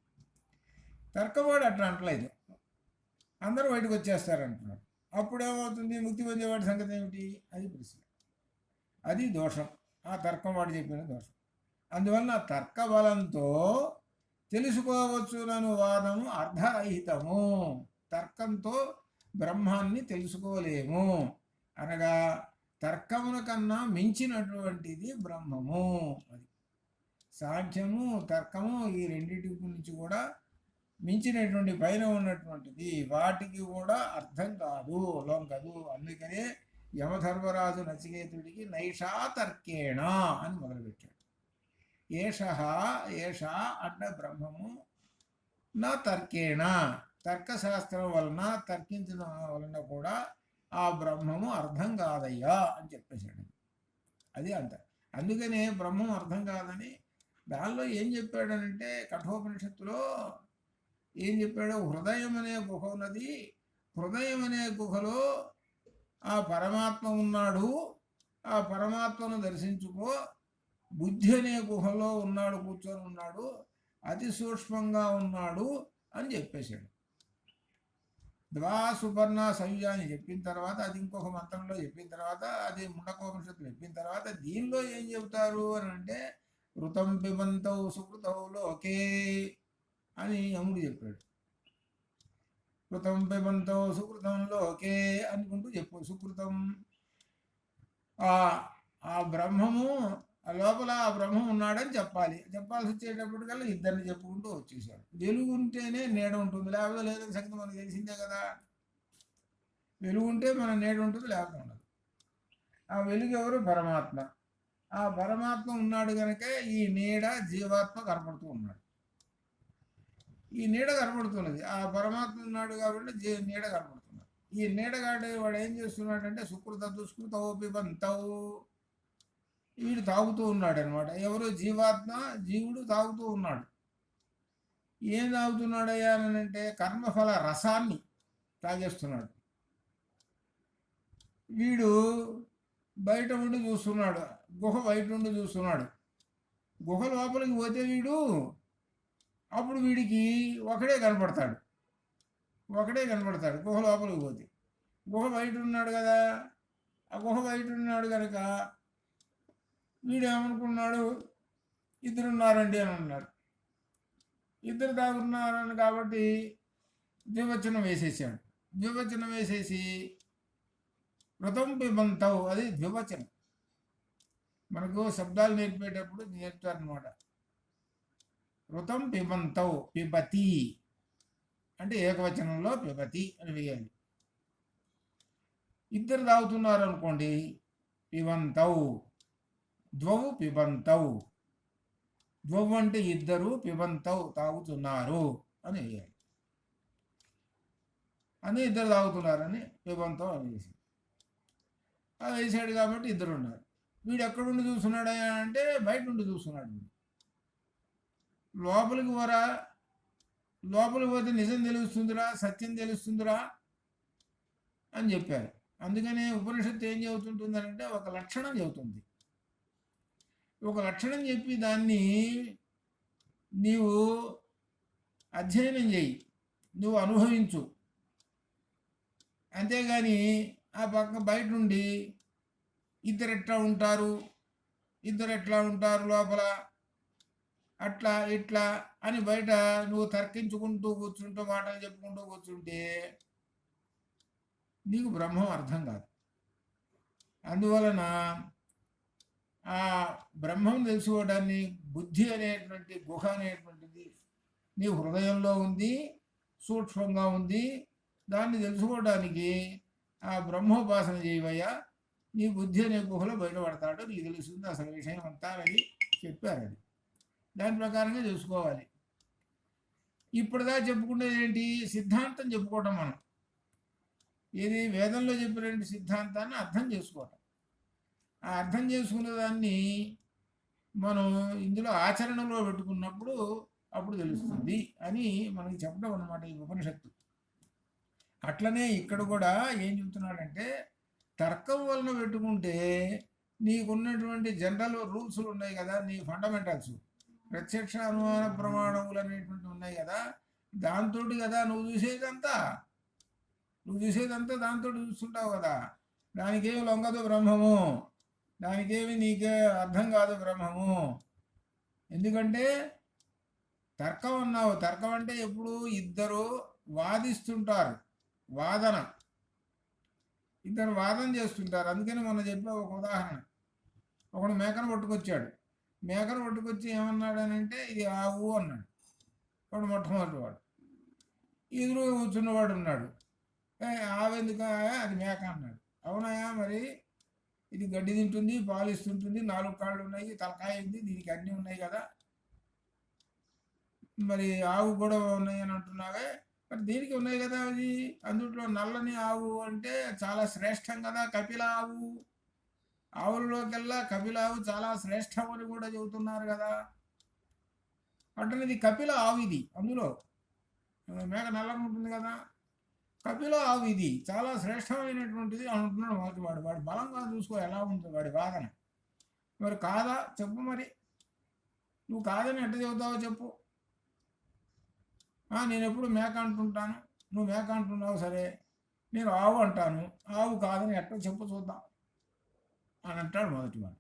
తర్కవాడు అట్లా అంటలేదు, అందరూ బయటకు వచ్చేస్తారు అంటున్నాడు. అప్పుడేమవుతుంది, ముక్తి పొందేవాడి సంగతి ఏమిటి, అది ప్రశ్న. అది దోషం, ఆ తర్కం వాడు చెప్పిన దోషం. అందువలన తర్క బలంతో తెలుసుకోవచ్చునను వాదము అర్ధరహితము. తర్కంతో బ్రహ్మాన్ని తెలుసుకోలేము, అనగా తర్కమున కన్నా మించినటువంటిది బ్రహ్మము. అది సాంఖ్యము తర్కము ఈ రెండింటి గురించి కూడా మించినటువంటి పైన ఉన్నటువంటిది, వాటికి కూడా అర్థం కాదు, లొంగదు. అందుకనే యమధర్మరాజు నచికేతుడికి నైషా తర్కేణ అని మొదలుపెట్టాడు. ఏష అంటే బ్రహ్మము, నా తర్కేణ తర్కశాస్త్రం వలన తర్కించడం వలన కూడా ఆ బ్రహ్మము అర్థం కాదయ్యా అని చెప్పేశాడు. అది అంత. అందుకనే బ్రహ్మం అర్థం కాదని దానిలో ఏం చెప్పాడనంటే, కఠోపనిషత్తులో ఏం చెప్పాడు, హృదయం అనే గుహ ఉన్నది, హృదయం అనే గుహలో ఆ పరమాత్మ ఉన్నాడు, ఆ పరమాత్మను దర్శించుకో. బుద్ధి అనే గుహలో ఉన్నాడు, కూర్చొని ఉన్నాడు, అతి సూక్ష్మంగా ఉన్నాడు అని చెప్పేశాడు. ద్వా సుపర్ణ సయుజ అని చెప్పిన తర్వాత, అది ఇంకొక మంత్రంలో చెప్పిన తర్వాత, అది ముండకోపనిషత్తులు చెప్పిన తర్వాత, దీనిలో ఏం చెబుతారు అని అంటే, ఋతం పిబంతౌ సుకృతౌ లోకే అని యముడు చెప్పాడు. ఋతం పిబంతౌ సుకృతం లోకే అనుకుంటూ చెప్పు. సుకృతం ఆ బ్రహ్మము, ఆ లోపల ఆ బ్రహ్మం ఉన్నాడని చెప్పాల్సి వచ్చేటప్పటికల్లా ఇద్దరిని చెప్పుకుంటూ వచ్చేసాడు. వెలుగు ఉంటేనే నీడ ఉంటుంది, లేకపోతే లేదని సంగతి మనకు తెలిసిందే కదా. వెలుగు ఉంటే మన నీడ ఉంటుంది, లేకపోతే ఉండదు. ఆ వెలుగు ఎవరు, పరమాత్మ. ఆ పరమాత్మ ఉన్నాడు కనుక ఈ నీడ జీవాత్మ కనపడుతూ ఉన్నాడు. ఈ నీడ కనపడుతున్నది, ఆ పరమాత్మ ఉన్నాడు కాబట్టి నీడ కనపడుతున్నాడు. ఈ నీడ కాడే వాడు ఏం చేస్తున్నాడంటే, సుకృత దుష్కృతౌ పిబంతౌ, వీడు తాగుతూ ఉన్నాడు అనమాట. ఎవరు, జీవాత్మ, జీవుడు తాగుతూ ఉన్నాడు. ఏం తాగుతున్నాడయ్యా అని అంటే, కర్మఫల రసాన్ని తాగేస్తున్నాడు. వీడు బయట ఉండి చూస్తున్నాడు, గుహ బయట ఉండి చూస్తున్నాడు. గుహ లోపలికి పోతే వీడు అప్పుడు వీడికి ఒకడే కనపడతాడు, గుహ లోపలికి పోతే. గుహ బయట ఉన్నాడు కదా, ఆ గుహ బయట ఉన్నాడు కనుక వీడు ఏమనుకున్నాడు, ఇద్దరున్నారండి అని అన్నాడు. ఇద్దరు దాగున్నారని కాబట్టి ద్వివచనం వేసేసాడు. ద్వివచనం వేసేసి వ్రతం పిబంతవు, అది ద్వివచనం. మనకు శబ్దాలు నేర్పేటప్పుడు నేర్పుతారనమాట. వ్రతం పిబంతవు, పిబతి అంటే ఏకవచనంలో పిబతి అని వేయాలి. ఇద్దరు తాగుతున్నారు అనుకోండి, పిబంతవు. ద్వవు పిబంతవు, ద్వవు అంటే ఇద్దరు, పిబంతవు తాగుతున్నారు అని వేయాలి. అని ఇద్దరు తాగుతున్నారని పిబంతవు అని వేసి అది వేసాడు కాబట్టి ఇద్దరు ఉన్నారు. వీడు ఎక్కడుండి చూస్తున్నాడా అంటే బయట ఉండి చూస్తున్నాడు. లోపలికి పోరా, లోపలికి పోతే నిజం తెలుస్తుందిరా, సత్యం తెలుస్తుందిరా అని చెప్పారు. అందుకనే ఉపనిషత్తు ఏం చెబుతుంటుందంటే ఒక లక్షణం చెబుతుంది. ఒక లక్షణం చెప్పి దాన్ని నీవు అధ్యయనం చేయి, నువ్వు అనుభవించు. అంతేగాని ఆ పక్క బయట నుండి ఇద్దరు ఎట్లా ఉంటారు లోపల అట్లా ఇట్లా అని బయట నువ్వు తర్కించుకుంటూ కూర్చుంటూ మాటలు చెప్పుకుంటూ కూర్చుంటే నీకు బ్రహ్మం అర్థం కాదు. అందువలన ఆ బ్రహ్మం తెలుసుకోవడాన్ని బుద్ధి అనేటువంటి గుహ అనేటువంటిది నీ హృదయంలో ఉంది, సూక్ష్మంగా ఉంది. దాన్ని తెలుసుకోవడానికి ఆ బ్రహ్మోపాసన చేయవయ్యా, నీ బుద్ధి అనే గుహలో బయటపడతాడు, నీకు తెలుస్తుంది అసలు విషయం అంతా అని చెప్పారు. అది దాని ప్రకారంగా తెలుసుకోవాలి. ఇప్పుడుదా చెప్పుకునేది ఏంటి, సిద్ధాంతం చెప్పుకోవటం. మనం ఏది వేదంలో చెప్పినటువంటి సిద్ధాంతాన్ని అర్థం చేసుకోవటం. ఆ అర్థం చేసుకునే దాన్ని మనం ఇందులో ఆచరణలో పెట్టుకున్నప్పుడు అప్పుడు తెలుస్తుంది అని మనకి చెప్పడం అన్నమాట ఈ ఉపనిషత్తు. అట్లనే ఇక్కడ కూడా ఏం చెబుతున్నాడంటే, తర్కం వలన పెట్టుకుంటే నీకున్నటువంటి జనరల్ రూల్స్లు ఉన్నాయి కదా, నీ ఫండమెంటల్స్, ప్రత్యక్ష అనుమాన ప్రమాణములు అనేటువంటి ఉన్నాయి కదా, దాంతో కదా నువ్వు చూసేదంతా దాంతో చూస్తుంటావు కదా. దానికేమి లొంగదు బ్రహ్మము, దానికేమి నీకే అర్థం కాదు బ్రహ్మము. ఎందుకంటే తర్కం అన్నావు. తర్కం అంటే ఎప్పుడు ఇద్దరు వాదిస్తుంటారు, ఇద్దరు వాదన చేస్తుంటారు. అందుకని మొన్న చెప్పే ఒక ఉదాహరణ, ఒకడు మేకను పట్టుకొచ్చాడు. మేకను పట్టుకొచ్చి ఏమన్నాడనంటే ఇది ఆవు అన్నాడు. వాడు మొట్టమొదటి వాడు. ఎదురుగా కూర్చున్నవాడు ఉన్నాడు, ఆవెందుకు, అది మేక అన్నాడు. అవునాయా, మరి ఇది గడ్డి తింటుంది, పాలు ఇస్తుంటుంది, 4 కాళ్ళు ఉన్నాయి, తలకాయ ఉంది, దీనికి అన్నీ ఉన్నాయి కదా, మరి ఆవు కూడా ఉన్నాయి అని అంటున్నావే, మరి దీనికి ఉన్నాయి కదా అది. అందుట్లో నల్లని ఆవు అంటే చాలా శ్రేష్టం కదా, కపిల ఆవు. ఆవులలోకెల్లా కపిల ఆవు చాలా శ్రేష్టం అని కూడా చెబుతున్నారు కదా. అంటే కపిల ఆవు ఇది, అందులో మేక నల్లని ఉంటుంది కదా, కపిల ఆవు ఇది చాలా శ్రేష్టమైనటువంటిది అంటున్నాడు మొదటివాడు. వాడు బలంగా చూసుకో ఎలా ఉంటుంది వాడి వాదన. మరి కాదా చెప్పు, మరి నువ్వు కాదని ఎట్ట చెబుతావో చెప్పు. నేను ఎప్పుడు మేక అంటుంటాను, నువ్వు మేక అంటున్నావు, సరే నేను ఆవు అంటాను, ఆవు కాదని ఎట్లా చెప్పు చూద్దాం అని అంటాడు మొదటివాడు.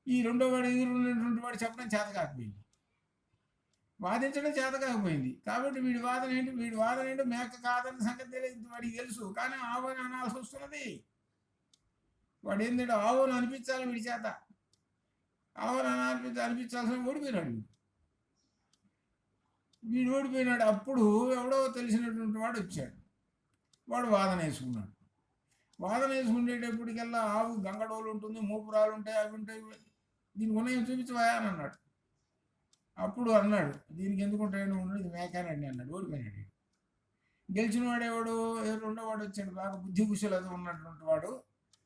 ఈ రెండో వాడు ఎదురున్నటువంటి వాడు చెప్పడం చేత కాకపోయింది, వాదించడం చేత కాకపోయింది. కాబట్టి వీడి వాదన ఏంటి, మేక కాదని సంగతి తెలియదు వాడికి తెలుసు, కానీ ఆవు అని అనాల్సి వస్తున్నది. వాడు ఏంటంటే ఆవు అని అనిపించాలి వీడి చేత, ఆవు అని అనిపించాల్సిన ఓడిపోయినాడు వీడు ఓడిపోయినాడు. అప్పుడు ఎవడో తెలిసినటువంటి వాడు వచ్చాడు, వాడు వాదన వేసుకున్నాడు. వాదన వేసుకునేటప్పటికల్లా ఆవు గంగడోలు ఉంటుంది, మూపురాలు ఉంటాయి, అవి ఉంటాయి, దీనికి ఉన్నాయో చూపించవా అని అన్నాడు. అప్పుడు అన్నాడు, దీనికి ఎందుకు ఉంటాయని ఉన్నాడు, ఇది మేకానండి అన్నాడు. ఓడిపోయినాడు. గెలిచిన వాడేవాడు, రెండోవాడు వచ్చాడు, బాగా బుద్ధి కుశలత ఉన్నటువంటి వాడు,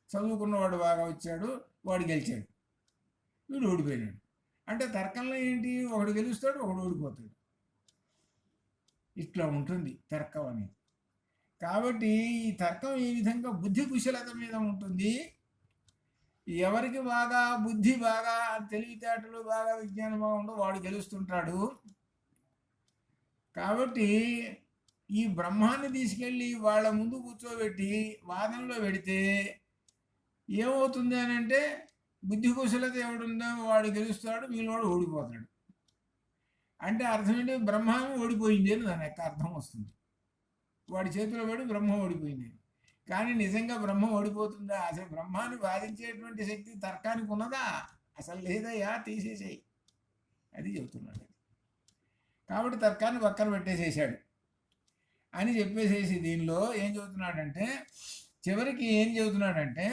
చదువుకున్నవాడు బాగా వచ్చాడు, వాడు గెలిచాడు, వీడు ఓడిపోయినాడు. అంటే తర్కంలో ఏంటి, ఒకడు గెలుస్తాడు, ఒకడు ఓడిపోతాడు. ఇట్లా ఉంటుంది తర్కం అనేది. కాబట్టి ఈ తర్కం ఈ విధంగా బుద్ధి కుశలత మీద ఉంటుంది. ఎవరికి బాగా బుద్ధి బాగా తెలివితేటలు బాగా విజ్ఞానం బాగుండో వాడు గెలుస్తుంటాడు. కాబట్టి ఈ బ్రహ్మాన్ని తీసుకెళ్ళి వాళ్ళ ముందు కూర్చోబెట్టి వాదనలో పెడితే ఏమవుతుంది అని అంటే బుద్ధి కుశలత ఎవడుందో వాడు గెలుస్తాడు, మిగిలినవాడు ఓడిపోతాడు. అంటే అర్థం ఏంటి? బ్రహ్మం ఓడిపోయింది అని దాని యొక్క అర్థం వస్తుంది. వాడి చేతిలో పడి బ్రహ్మ ఓడిపోయింది. కానీ నిజంగా బ్రహ్మ ఓడిపోతుందా? అసలు బ్రహ్మాన్ని వాదించేటువంటి శక్తి తర్కానికి ఉన్నదా? అసలు లేదయ్యా, తీసేసేయి అది చెబుతున్నాడు. కాబట్టి తర్కాన్ని పక్కన పెట్టేసేసాడు అని చెప్పేసేసి దీనిలో ఏం చెబుతున్నాడంటే, చివరికి ఏం చెబుతున్నాడంటే,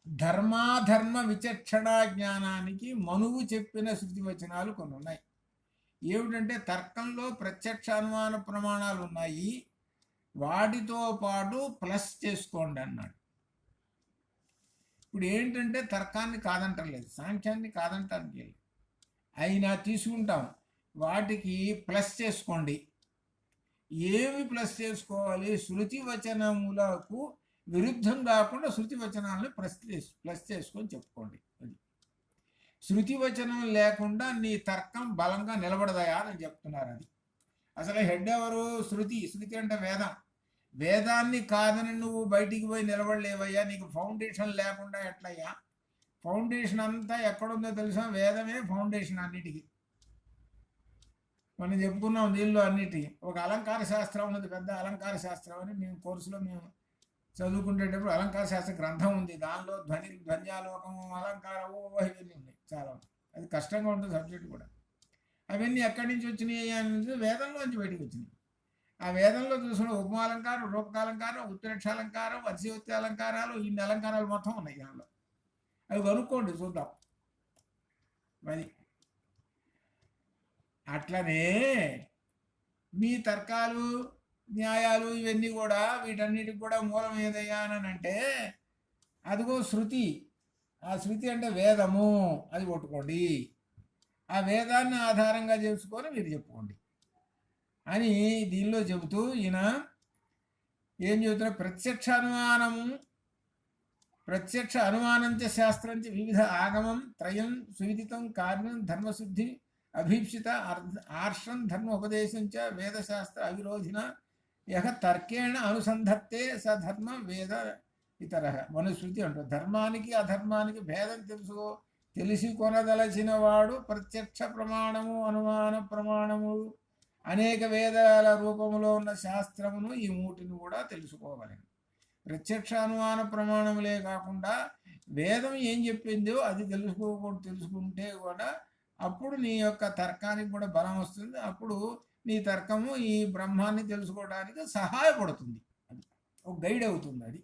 ధర్మాధర్మ విచక్షణ జ్ఞానానికి మనువు చెప్పిన శృతి వచనాలు కొన్ని ఉన్నాయి. ఏమిటంటే, తర్కంలో ప్రత్యక్ష అనుమాన ప్రమాణాలు ఉన్నాయి, వాటితో పాటు ప్లస్ చేసుకోండి అన్నాడు. ఇప్పుడు ఏంటంటే తర్కాన్ని కాదంటలేదు, సాంఖ్యాన్ని కాదంటానికి లేదు, అయినా తీసుకుంటాం, వాటికి ప్లస్ చేసుకోండి. ఏమి ప్లస్ చేసుకోవాలి? శృతి వచనములకు విరుద్ధం కాకుండా శృతి వచనాలను ప్లస్ చేసుకొని చెప్పుకోండి. అది శృతి వచనం లేకుండా నీ తర్కం బలంగా నిలబడదయా అని చెప్తున్నారు. అది అసలు హెడ్ ఎవరు? శృతి. శృతి అంటే వేదం. వేదాన్ని కాదని నువ్వు బయటికి పోయి నిలబడలేవయ్యా, నీకు ఫౌండేషన్ లేకుండా ఎట్లయ్యా? ఫౌండేషన్ అంతా ఎక్కడుందో తెలుసా? వేదమే ఫౌండేషన్ అన్నిటికీ. మనం చెప్పుకున్నాం దీనిలో అన్నిటికీ. ఒక అలంకార శాస్త్రం ఉన్నది, పెద్ద అలంకార శాస్త్రం అని మేము కోర్సులో మేము చదువుకునేటప్పుడు అలంకార శాస్త్ర గ్రంథం ఉంది. దానిలో ధ్వన్యాలోకము, అలంకారము, ఇవన్నీ ఉన్నాయి చాలా. అది కష్టంగా ఉంటుంది సబ్జెక్ట్ కూడా. అవన్నీ ఎక్కడి నుంచి వచ్చినాయి అనేది వేదంలోంచి బయటకు వచ్చినాయి. ఆ వేదంలో చూసిన ఉపమాలంకారం, రూపకాలంకారం, ఉత్తరక్షాలంకారం, వత్స్యవత్తి అలంకారాలు, ఇన్ని అలంకారాలు మొత్తం ఉన్నాయి దానిలో. అవి కనుక్కోండి, చూద్దాం. మరి అట్లనే మీ తర్కాలు, న్యాయాలు ఇవన్నీ కూడా, వీటన్నిటికి కూడా మూలం ఏదయ్యా అని అంటే అదిగో శృతి. ఆ శృతి అంటే వేదము, అది కొట్టుకోండి. ఆ వేదాన్ని ఆధారంగా చేసుకొని మీరు చెప్పుకోండి అని దీనిలో చెబుతూ ఈయన ఏం చెబుతున్నారు? ప్రత్యక్ష అనుమానంచ శాస్త్రంచ వివిధ ఆగమం త్రయం సువిదితం కార్యం ధర్మశుద్ధి అభీప్సిత ఆర్షం ధర్మ ఉపదేశంచ వేదశాస్త్ర అవిరోధిన యహ తర్కేణ అనుసంధత్తే స ధర్మ వేద ఇతర. మనుశృతి అంటారు. ధర్మానికి అధర్మానికి భేదం తెలిసి కొనదలచిన వాడు ప్రత్యక్ష ప్రమాణము, అనుమాన ప్రమాణము, అనేక వేదాల రూపంలో ఉన్న శాస్త్రమును ఈ మూటిని కూడా తెలుసుకోవాలి. ప్రత్యక్ష అనుమాన ప్రమాణములే కాకుండా వేదం ఏం చెప్పిందో అది తెలుసుకుంటే కూడా అప్పుడు నీ యొక్క తర్కానికి కూడా బలం వస్తుంది. అప్పుడు నీ తర్కము ఈ బ్రహ్మాన్ని తెలుసుకోవడానికి సహాయపడుతుంది, అది ఒక గైడ్ అవుతుంది. అది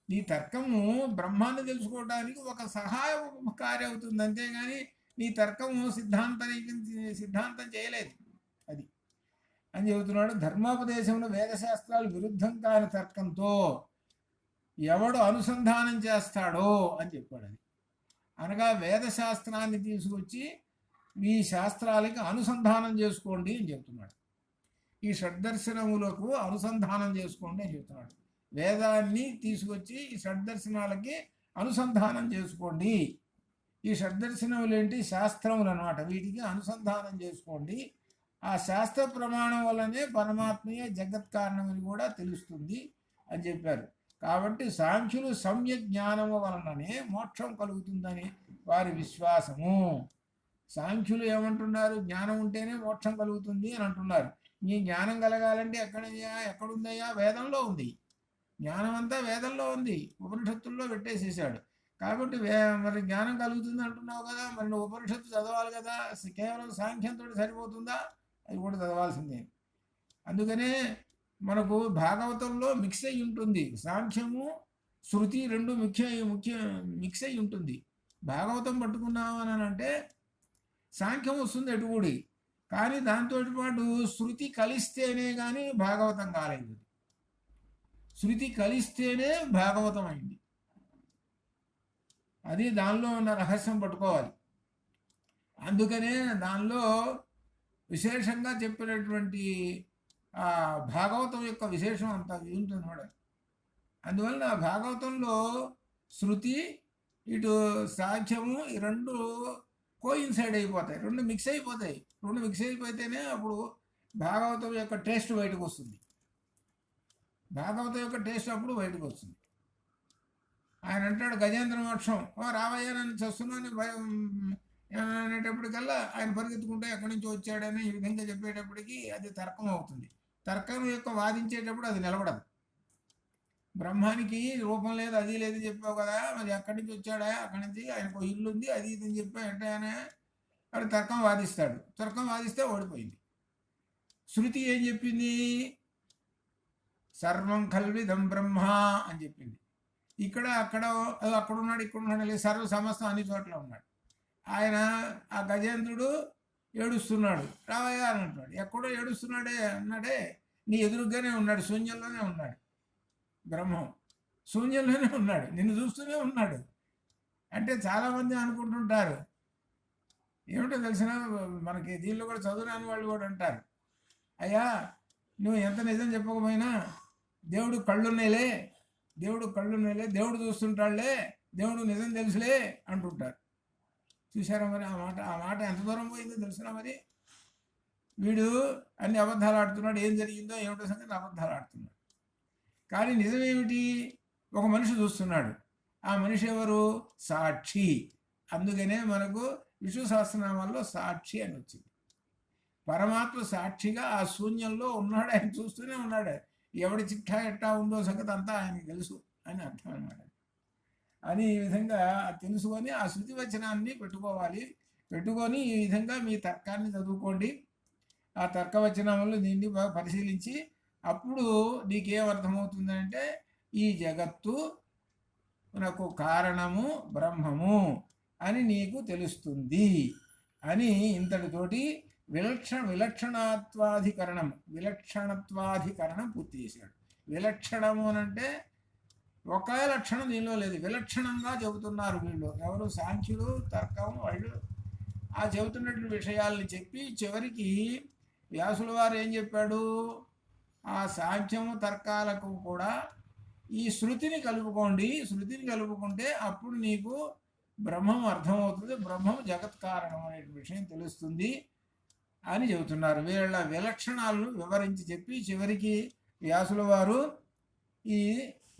నీ తర్కము బ్రహ్మాన్ని తెలుసుకోవడానికి ఒక సహాయకారి అవుతుంది, అంతేగాని నీ తర్కము సిద్ధాంతం చేయలేదు. అది అని చెబుతున్నాడు. ధర్మోపదేశంలో వేదశాస్త్రాలు విరుద్ధం కాని తర్కంతో ఎవడు అనుసంధానం చేస్తాడో అని చెప్పాడు. అది అనగా వేదశాస్త్రాన్ని తీసుకొచ్చి ఈ శాస్త్రాలకి అనుసంధానం చేసుకోండి అని చెప్తున్నాడు. ఈ షడ్దర్శనములకు అనుసంధానం చేసుకోండి అని చెప్తున్నాడు. వేదాన్ని తీసుకొచ్చి ఈ షడ్దర్శనాలకి అనుసంధానం చేసుకోండి. ఈ షడ్దర్శనములు ఏంటి? శాస్త్రములు అన్నమాట. వీటికి అనుసంధానం చేసుకోండి. ఆ శాస్త్ర ప్రమాణం వల్లనే పరమాత్మయే జగత్ కారణమని కూడా తెలుస్తుంది అని చెప్పారు. కాబట్టి సాంఖ్యులు సమ్యక్ జ్ఞానము వలననే మోక్షం కలుగుతుందని వారి విశ్వాసము. సాంఖ్యులు ఏమంటున్నారు? జ్ఞానం ఉంటేనే మోక్షం కలుగుతుంది అని అంటున్నారు. ఈ జ్ఞానం కలగాలంటే ఎక్కడుందయ్యా? వేదంలో ఉంది. జ్ఞానం అంతా వేదంలో ఉంది, ఉపనిషత్తుల్లో పెట్టేసేసాడు. కాబట్టి మరి జ్ఞానం కలుగుతుంది అంటున్నావు కదా, మరి నువ్వు ఉపనిషత్తు చదవాలి కదా. కేవలం సాంఖ్యంతో సరిపోతుందా? అది కూడా చదవాల్సిందే. అందుకనే మనకు భాగవతంలో మిక్స్ అయి ఉంటుంది. సాంఖ్యము శృతి రెండు మిక్స్ అయి ఉంటుంది. భాగవతం పట్టుకున్నావు అని అంటే సాంఖ్యం వస్తుంది ఎటుకూడి, కానీ దాంతో పాటు శృతి కలిస్తేనే కానీ భాగవతం కాలేదు. శృతి కలిస్తేనే భాగవతం అయింది. అది దానిలో ఉన్న రహస్యం పట్టుకోవాలి. అందుకనే దానిలో విశేషంగా చెప్పినటువంటి భాగవతం యొక్క విశేషం అంతా ఉంటుంది మేడం. అందువల్ల భాగవతంలో శృతి, ఇటు సాంఖ్యము, ఈ రెండు కోయిన్సైడ్ అయిపోతాయి, రెండు మిక్స్ అయిపోతాయి. రెండు మిక్స్ అయిపోతేనే అప్పుడు భాగవతం యొక్క టేస్ట్ బయటకు వస్తుంది. భాగవతం యొక్క టేస్ట్ అప్పుడు బయటకు వస్తుంది. ఆయన అంటాడు గజేంద్ర మోక్షం, రావయ్య నన్ను చస్తున్నాను భయం అనేటప్పటికల్లా ఆయన పరిగెత్తుకుంటే ఎక్కడి నుంచి వచ్చాడని ఈ విధంగా చెప్పేటప్పటికి అది తర్కం అవుతుంది. తర్కం యొక్క వాదించేటప్పుడు అది నిలబడదు. బ్రహ్మానికి రూపం లేదు, అది లేదు చెప్పావు కదా, మరి ఎక్కడి నుంచి వచ్చాడా, అక్కడి నుంచి ఆయనకు ఇల్లు ఉంది, అది ఇది అని చెప్పా అంటే వాడు తర్కం వాదిస్తాడు. తర్కం వాదిస్తే ఓడిపోయింది. శృతి ఏం చెప్పింది? సర్వం కల్విదం బ్రహ్మ అని చెప్పింది. ఇక్కడ అక్కడున్నాడు, ఇక్కడున్నాడు, లేదు, సర్వ సమస్తం అన్ని చోట్ల ఉన్నాడు. ఆయన ఆ గజేంద్రుడు ఏడుస్తున్నాడు, రావయ్య అని అంటున్నాడు. ఎక్కడో ఏడుస్తున్నాడే అన్నాడే, నీ ఎదురుగానే ఉన్నాడు, శూన్యంలోనే ఉన్నాడు. బ్రహ్మం శూన్యంలోనే ఉన్నాడు, నిన్ను చూస్తూనే ఉన్నాడు. అంటే చాలామంది అనుకుంటుంటారు, ఏమిటో తెలిసిన మనకి దీనిలో కూడా చదువురాని వాళ్ళు కూడా అంటారు, అయ్యా నువ్వు ఎంత నిజం చెప్పకపోయినా దేవుడు కళ్ళున్నాయిలే, దేవుడు చూస్తుంటాడులే, దేవుడు నిజం తెలుసులే అంటుంటారు. చూసారా మరి ఆ మాట ఎంత దూరం పోయిందో తెలుసునా? మరి వీడు అన్ని అబద్ధాలు ఆడుతున్నాడు, ఏం జరిగిందో ఏమిటో సంగతి అబద్ధాలు ఆడుతున్నాడు. కానీ నిజమేమిటి? ఒక మనిషి చూస్తున్నాడు. ఆ మనిషి ఎవరు? సాక్షి. అందుకనే మనకు విష్ణు సహస్రనామాల్లో సాక్షి అని వచ్చింది. పరమాత్మ సాక్షిగా ఆ శూన్యంలో ఉన్నాడు, ఆయన చూస్తూనే ఉన్నాడు. ఎవడి చిట్టా ఎట్టా ఉందో సంగతి అంతా ఆయనకి తెలుసు అని అర్థం అన్నమాట. అని ఈ విధంగా తెలుసుకొని ఆ శృతి వచనాన్ని పెట్టుకొని ఈ విధంగా మీ తర్కాన్ని చదువుకోండి. ఆ తర్కవచనంలో దీన్ని బాగా పరిశీలించి అప్పుడు నీకేం అర్థమవుతుందంటే ఈ జగత్తు నాకు కారణము బ్రహ్మము అని నీకు తెలుస్తుంది అని ఇంతటితోటి విలక్షణత్వాధికరణం పూర్తి చేశాడు. విలక్షణము అనంటే ఒకే లక్షణం దీనిలో లేదు, విలక్షణంగా చెబుతున్నారు వీళ్ళు. ఎవరు? సాంఖ్యులు, తర్కం వాళ్ళు ఆ చెబుతున్నటువంటి విషయాల్ని చెప్పి చివరికి వ్యాసుల వారు ఏం చెప్పాడు? ఆ సాంఖ్యము తర్కాలకు కూడా ఈ శృతిని కలుపుకుంటే అప్పుడు నీకు బ్రహ్మం అర్థమవుతుంది, బ్రహ్మం జగత్ కారణం అనే విషయం తెలుస్తుంది అని చెబుతున్నారు. వీళ్ళ విలక్షణాలను వివరించి చెప్పి చివరికి వ్యాసుల వారు ఈ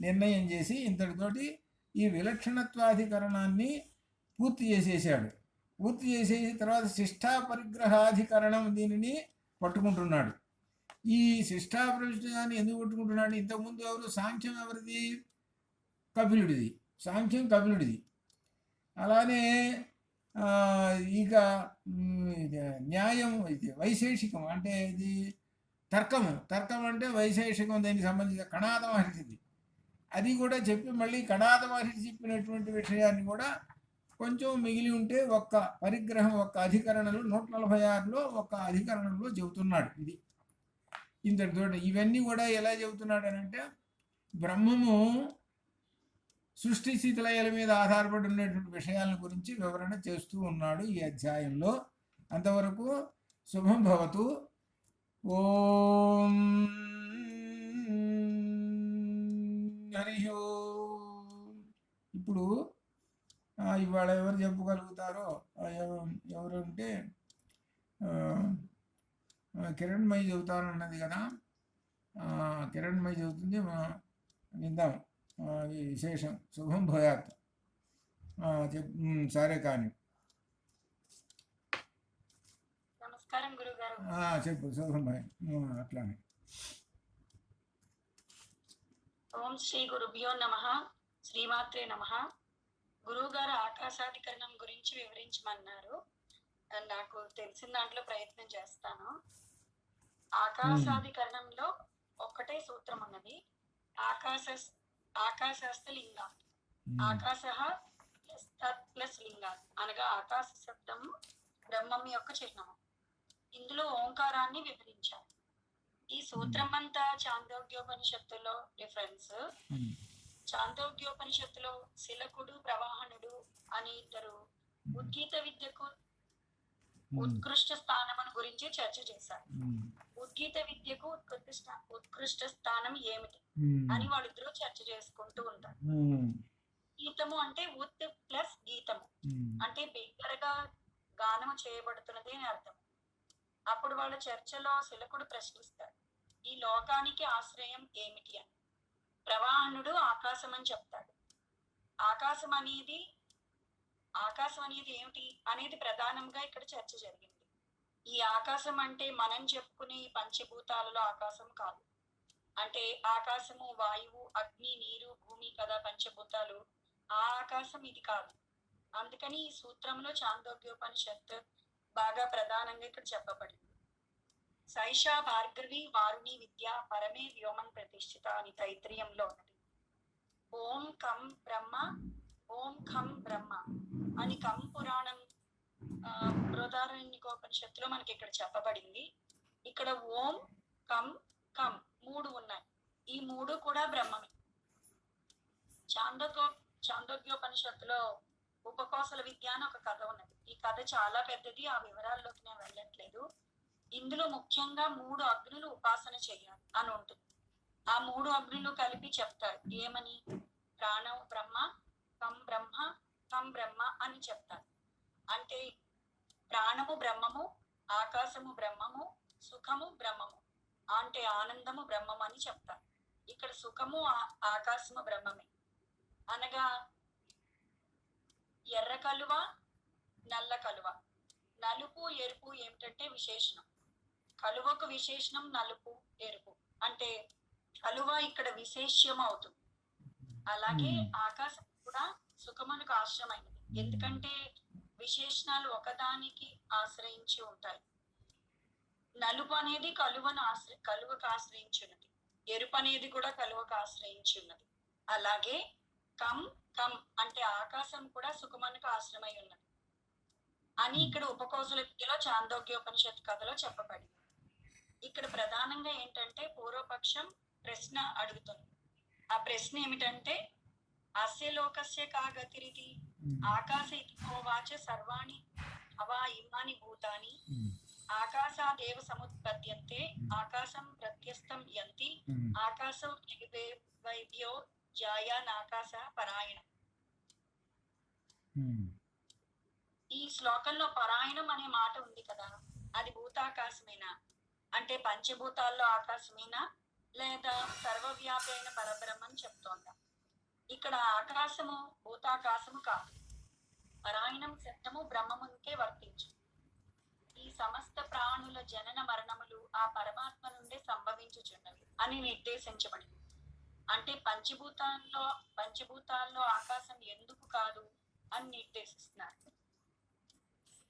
నిర్ణయం చేసి ఇంతటితోటి ఈ విలక్షణత్వాధికరణాన్ని పూర్తి చేసేసాడు. పూర్తి చేసేసి తర్వాత శిష్టాపరిగ్రహాధికరణం దీనిని పట్టుకుంటున్నాడు. ఈ శిష్టాపరిగ్రహాన్ని ఎందుకు పట్టుకుంటున్నాడు? ఇంతకుముందు ఎవరు? సాంఖ్యం ఎవరిది? కపిలుడిది. సాంఖ్యం కపిలుడిది. అలానే ఇక న్యాయం ఇది వైశేషికం, అంటే ఇది తర్కం అంటే వైశేషికం, దానికి సంబంధించిన కణాద మహర్షిది. అది కూడా చెప్పి మళ్ళీ కణాద మహర్షి చెప్పినటువంటి విషయాన్ని కూడా కొంచెం మిగిలి ఉంటే ఒక్క పరిగ్రహం, ఒక్క అధికరణలో 146లో ఒక్క అధికరణంలో చెబుతున్నాడు. ఇది ఇంతటితో ఇవన్నీ కూడా ఎలా చెబుతున్నాడు అని అంటే బ్రహ్మము సృష్టి స్థితిలయాల మీద ఆధారపడి ఉన్నటువంటి విషయాల గురించి వివరణ చేస్తూ ఉన్నాడు ఈ అధ్యాయంలో. అంతవరకు శుభం భవతు. ఓం హరి ఓం. ఇప్పుడు ఇవాళ ఎవరు చెప్పగలుగుతారో ఎవరు అంటే కిరణ్మయి చెబుతానన్నది కదా, కిరణ్మయి చెబుతుంది, విందాం విశేషం. శుభం భూయాత్. సరే కానీ నమస్కారం గురుగారు. చెప్పు శుభం భయ. అట్లానే ఓం శ్రీ గురుభ్యో నమః. శ్రీమాత్రే నమః. గురువుగారు ఆకాశాధికరణం గురించి వివరించమన్నారు. నాకు తెలిసిన దాంట్లో ప్రయత్నం చేస్తాను. ఆకాశాధికరణంలో ఒక్కటే సూత్రం ఉన్నది. ఆకాశస్థ లింగాత్, ఆకాశ ప్లస్ లింగాత్ అనగా ఆకాశ శబ్దము బ్రహ్మం యొక్క చిహ్నము. ఇందులో ఓంకారాన్ని వివరించారు. ఈ సూత్రం అంతా చాందోగ్యోపనిషత్తులో రిఫరెన్స్. చాందోగ్యోపనిషత్తులో శిలకుడు, ప్రవాహనుడు అని ఇద్దరు ఉద్గీత విద్యకు ఉత్కృష్ట స్థానమును గురించి చర్చ చేశారు. ఉద్గీత విద్యకు ఉత్కృష్ట స్థానం ఏమిటి అని వాళ్ళిద్దరూ చర్చ చేసుకుంటూ ఉంటారు. గీతము అంటే ఉత్ ప్లస్ గీతము అంటే బిగ్గరగా గానము చేయబడుతున్నది అని అర్థం. అప్పుడు వాళ్ళ చర్చలో శిలకుడు ప్రశ్నిస్తాడు, ఈ లోకానికి ఆశ్రయం ఏమిటి అని. ప్రవాహనుడు ఆకాశం అని చెప్తాడు. ఆకాశం అనేది ఏమిటి అనేది ప్రధానంగా ఇక్కడ చర్చ జరిగింది. ఈ ఆకాశం అంటే మనం చెప్పుకునే పంచభూతాలలో ఆకాశం కాదు. అంటే ఆకాశము, వాయువు, అగ్ని, నీరు, భూమి కదా పంచభూతాలు. ఆ ఆకాశం ఇది కాదు. అందుకని ఈ సూత్రంలో చాందోగ్యోపనిషత్తు బాగా ప్రధానంగా ఇక్కడ చెప్పబడింది. సైషా భార్గవి వారుణి విద్య పరమే వ్యోమన్ ప్రతిష్ఠిత అని తైత్రీయంలో ఉన్నది. ఓం కం బ్రహ్మ, ఓం ఖం బ్రహ్మ అని కం పురాణం బృహదారణ్యకోపనిషత్తులో మనకి ఇక్కడ చెప్పబడింది. ఇక్కడ ఓం, కం, కం మూడు ఉన్నాయి. ఈ మూడు కూడా బ్రహ్మమే. చాందోగ్యోపనిషత్తులో ఉపకోసల విద్య అని ఒక కథ ఉన్నది. ఈ కథ చాలా పెద్దది, ఆ వివరాల్లోకి నేను వెళ్ళట్లేదు. ఇందులో ముఖ్యంగా 3 అగ్నులు ఉపాసన చేయాలి అని ఉంటుంది. ఆ 3 అగ్నులు కలిపి చెప్తారు ఏమని, ప్రాణం బ్రహ్మ, కం బ్రహ్మ, కం బ్రహ్మ అని చెప్తారు. అంటే ప్రాణము బ్రహ్మము, ఆకాశము బ్రహ్మము, సుఖము బ్రహ్మము, అంటే ఆనందము బ్రహ్మము అని చెప్తారు. ఇక్కడ సుఖము ఆకాశము బ్రహ్మమే. అనగా ఎర్ర కలువ, నల్ల కలువ, నలుపు ఎరుపు ఏమిటంటే విశేషణం. కలువకు విశేషణం నలుపు ఎరుపు, అంటే కలువ ఇక్కడ విశేష్యం అవుతుంది. అలాగే ఆకాశం కూడా సుఖమునకు ఆశ్రయమైనది. ఎందుకంటే విశేషణాలు ఒకదానికి ఆశ్రయించి ఉంటాయి. నలుపు అనేది కలువకు ఆశ్రయించి ఉన్నది. ఎరుపు అనేది కూడా కలువకు ఆశ్రయించి ఉన్నది. అలాగే కం కం అంటే ఆకాశం కూడా సుఖమునకు ఆశ్రమై ఉన్నది అని ఇక్కడ ఉపకోసల విద్యలో చాందోగ్యోపనిషత్ కథలో చెప్పబడింది. ఇక్కడ ప్రధానంగా ఏంటంటే పూర్వపక్షం ప్రశ్న అడుగుతుంది. ఆ ప్రశ్న ఏమిటంటే, అస్య లోకస్య కా గతిరితి, ఆకాశ ఇతి హోవాచ సర్వాణి అవా ఇమాని భూతాని, ఆకాశాదేవ సముత్పద్యంతే, ఆకాశం ప్రత్యస్థం యంతి, ఆకాశం వైభ్యో జాయానాకాశ పరాయణ. ఈ శ్లోకంలో పరాయణం అనే మాట ఉంది కదా, అది భూతాకాశమేనా, అంటే పంచభూతాల్లో ఆకాశమేనా, లేదా సర్వవ్యాపి అయిన పరబ్రహ్మని చెప్తోందా? ఇక్కడ ఆకాశము భూతాకాశము కాదు. పరాయణం శబ్దము బ్రహ్మమునికే వర్తించు. ఈ సమస్త ప్రాణుల జనన మరణములు ఆ పరమాత్మ నుండే సంభవించుచున్నవి అని నిర్దేశించబడింది. అంటే పంచభూతాల్లో ఆకాశం ఎందుకు కాదు అని నిర్దేశిస్తున్నారు.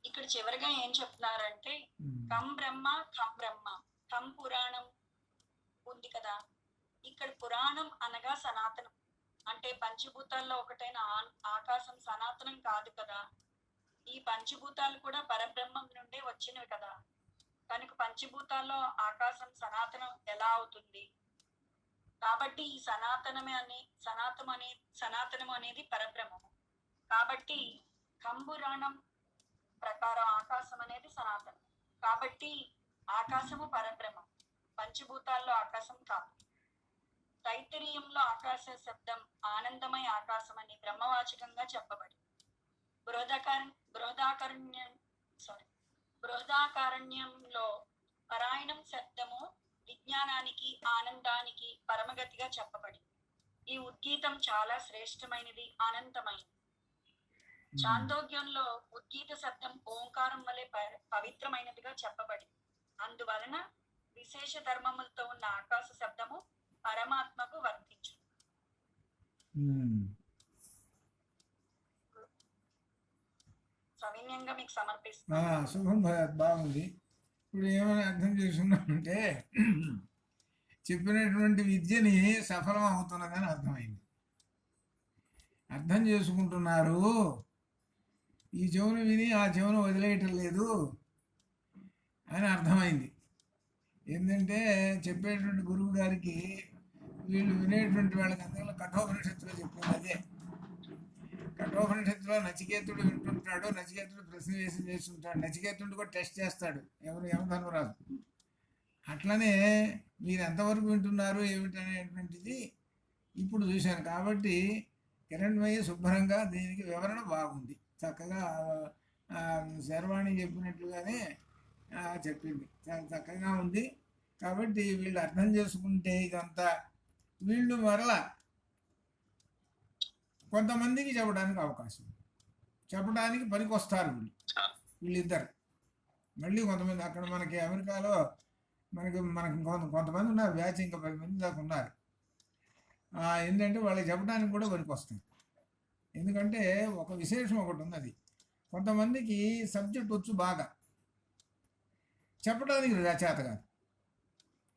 ఇక్కడ చివరిగా ఏం చెప్తున్నారంటే, కం బ్రహ్మ, ఖం బ్రహ్మ, ఖం పురాణం ఉంది కదా. ఇక్కడ పురాణం అనగా సనాతనం. అంటే పంచభూతాల్లో ఒకటైన ఆకాశం సనాతనం కాదు కదా. ఈ పంచభూతాలు కూడా పరబ్రహ్మం నుండే వచ్చినవి కదా. కనుక పంచభూతాల్లో ఆకాశం సనాతనం ఎలా అవుతుంది? కాబట్టి ఈ సనాతనం అనేది పరబ్రహ్మము. కాబట్టి కంబురాణం ప్రకారం ఆకాశం అనేది సనాతనం. కాబట్టి ఆకాశము పరబ్రహ్మం, పంచభూతాల్లో ఆకాశం కాదు. తైత్తరీయంలో ఆకాశ శబ్దం ఆనందమయ ఆకాశం అని బ్రహ్మవాచకంగా చెప్పబడి, బృహదాకారణ్యంలో పరాయణం శబ్దము విజ్ఞానానికి ఆనందానికి పరమగతిగా చెప్పబడి, ఈ ఉద్గీతం చాలా శ్రేష్టమైనది, అనంతమైనది. చాందోగ్యంలో ఉద్గీత శబ్దం ఓంకారం వలె పవిత్రమైనదిగా చెప్పబడి, అందువలన విశేష ధర్మములతో ఉన్న ఆకాశ శబ్దము పరమాత్మకు వర్తించు. సవినయంగా మీకు సమర్పిస్తున్నా. శుభం, బాగుంది. ఇప్పుడు ఏమైనా అర్థం చేసుకున్నామంటే, చెప్పినటువంటి విద్యని సఫలం అవుతున్నదని అర్థమైంది. అర్థం చేసుకుంటున్నారు, ఈ చెవును విని ఆ చెవును వదిలేయటం లేదు అని అర్థమైంది. ఏంటంటే చెప్పేటువంటి గురువు గారికి వీళ్ళు వినేటువంటి వాళ్ళకి అందులో కఠోపనిషత్తులో చెప్పింది అదే. కఠోపనిషత్తులో నచికేతుడు వింటుంటాడు, నచికేతుడు ప్రశ్న చేస్తుంటాడు, నచికేతుడు కూడా టెస్ట్ చేస్తాడు యమధర్మరాజు. అట్లనే మీరు ఎంతవరకు వింటున్నారు ఏమిటనేటువంటిది ఇప్పుడు చూశాను. కాబట్టి కిరణ్మయ్య శుభ్రంగా దీనికి వివరణ బాగుంది, చక్కగా శర్వాణి చెప్పినట్లుగానే చెప్పింది. చాలా చక్కగా ఉంది. కాబట్టి వీళ్ళు అర్థం చేసుకుంటే ఇదంతా వీళ్ళు మరలా కొంతమందికి చెప్పడానికి అవకాశం, చెప్పడానికి పనికొస్తారు వీళ్ళిద్దరు. మళ్ళీ కొంతమంది అక్కడ మనకి అమెరికాలో మనకి కొంతమంది ఉన్నారు, బ్యాచ్ ఇంకా 10 మంది దాకా ఉన్నారు. ఏంటంటే వాళ్ళకి చెప్పడానికి కూడా పనికొస్తారు. ఎందుకంటే ఒక విశేషం ఒకటి ఉన్నది, కొంతమందికి సబ్జెక్ట్ వచ్చు బాగా, చెప్పడానికి చేత కాదు.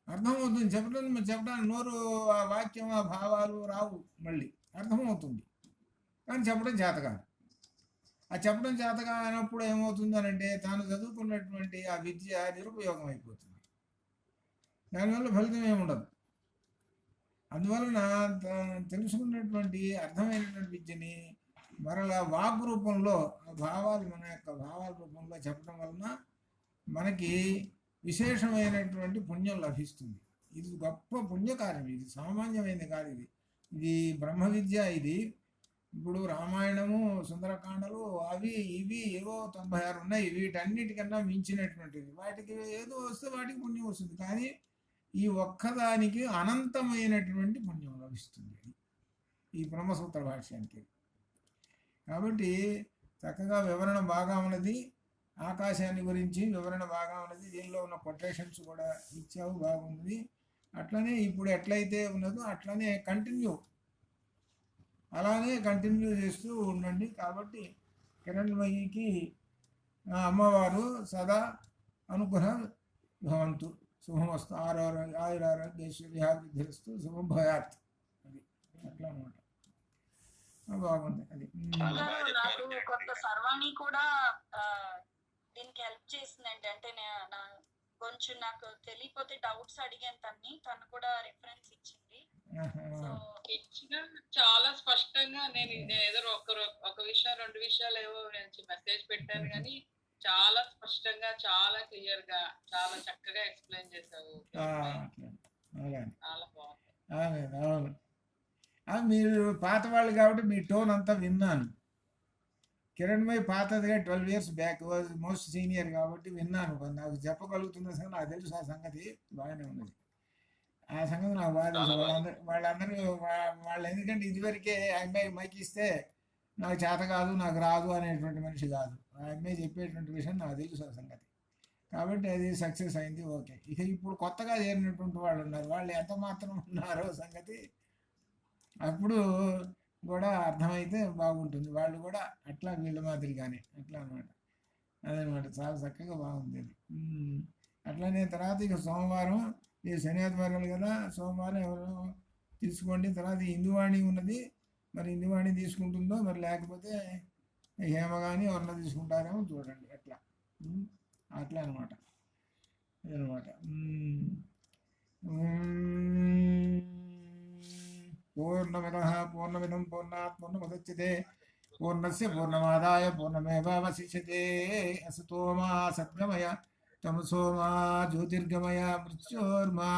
అర్థమవుతుంది చెప్పడానికి నోరు, ఆ వాక్యం, ఆ భావాలు రావు, మళ్ళీ అర్థమవుతుంది కానీ చెప్పడం చేత కాదు. ఆ చెప్పడం చేత కానప్పుడు ఏమవుతుంది అంటే తాను చదువుకున్నటువంటి ఆ విద్య నిరుపయోగం అయిపోతుంది, దానివల్ల ఫలితం ఏముండదు. అందువలన తెలుసుకున్నటువంటి అర్థమైనటువంటి విద్యని మరలా వాక్ రూపంలో భావాలు, మన యొక్క భావాల రూపంలో చెప్పడం వలన మనకి విశేషమైనటువంటి పుణ్యం లభిస్తుంది. ఇది గొప్ప పుణ్యకార్యం, ఇది సామాన్యమైనది కాదు. ఇది బ్రహ్మ విద్య. ఇది ఇప్పుడు రామాయణము, సుందరకాండలు, అవి ఇవి ఏవో 96 ఉన్నాయి. వీటన్నిటికన్నా మించినటువంటిది. వాటికి ఏదో వస్తే వాటికి పుణ్యం వస్తుంది, కానీ ఈ ఒక్కదానికి అనంతమైనటువంటి పుణ్యం లభిస్తుంది ఈ బ్రహ్మసూత్ర భాష్యానికి. కాబట్టి చక్కగా వివరణ బాగా ఉన్నది, ఆకాశాన్ని గురించి వివరణ బాగా ఉన్నది. దీనిలో ఉన్న కొటేషన్స్ కూడా ఇచ్చావు, బాగుంది. అట్లనే ఇప్పుడు ఎట్లయితే ఉన్నదో అట్లనే అలానే కంటిన్యూ చేస్తూ ఉండండి. కాబట్టి కిరణ్మయికి అమ్మవారు సదా అనుగ్రహ భవంతు, శుభమస్తు, ఆయురారోగ్యశ్వర్యాభివృద్ధిరస్తు, శుభం భయాత్. అది అట్లా అనమాట. బాగుంది అది. నాకు కొంత సర్వాణి కూడా దీనికి హెల్ప్ చేసిందండి. అంటే కొంచెం నాకు తెలియకపోతే డౌట్స్ అడిగాను తను కూడా రిఫరెన్స్ ఇచ్చింది. ఇచ్చిన చాలా స్పష్టంగా నేను ఏదో ఒక విషయం 2 విషయాలు ఏవో మెసేజ్ పెట్టాను, కానీ చాలా స్పష్టంగా, చాలా క్లియర్ గా, చాలా చక్కగా ఎక్స్ప్లెయిన్ చేశావు. చాలా బాగుంది. మీరు పాత వాళ్ళు కాబట్టి మీ టోన్ అంతా విన్నాను. కిరణ్మయి పాతదిగా 12 years బ్యాక్, మోస్ట్ సీనియర్ కాబట్టి విన్నాను. నాకు చెప్పగలుగుతున్న సంగతి నాకు తెలుసు. ఆ సంగతి బాగానే ఉన్నది. ఆ సంగతి నాకు బాగా తెలుసు. వాళ్ళు ఎందుకంటే ఇదివరకే ఆ అమ్మాయి మైక్ ఇస్తే నాకు చేత కాదు, నాకు రాదు అనేటువంటి మనిషి కాదు. ఆ అమ్మాయి చెప్పేటువంటి విషయం నాకు తెలుసు ఆ సంగతి. కాబట్టి అది సక్సెస్ అయింది. ఓకే. ఇక ఇప్పుడు కొత్తగా చేరినటువంటి వాళ్ళు ఉన్నారు, వాళ్ళు ఎంత మాత్రం ఉన్నారో సంగతి అప్పుడు కూడా అర్థమైతే బాగుంటుంది. వాళ్ళు కూడా అట్లా వీళ్ళ మాదిరిగానే అట్లా అనమాట. అదనమాట. చాలా చక్కగా బాగుంది అది. అట్లానే తర్వాత ఇక సోమవారం, ఇది శని ఆదివారాలు కదా, సోమవారం ఎవరు తీసుకోండి. తర్వాత హిందువాణి ఉన్నది, మరి హిందువాణి తీసుకుంటుందో మరి లేకపోతే హేమ కానీ ఎవరన్నా తీసుకుంటారేమో చూడండి. అట్లా అనమాట. అదనమాట. పూర్ణమిదః పూర్ణమిదం పూర్ణాత్ పూర్ణముదచ్యతే పూర్ణస్య పూర్ణమాదాయ పూర్ణమేవావశిష్యతే. అసతో మా సద్గమయ తమసో మా జ్యోతిర్గమయ మృత్యోర్మా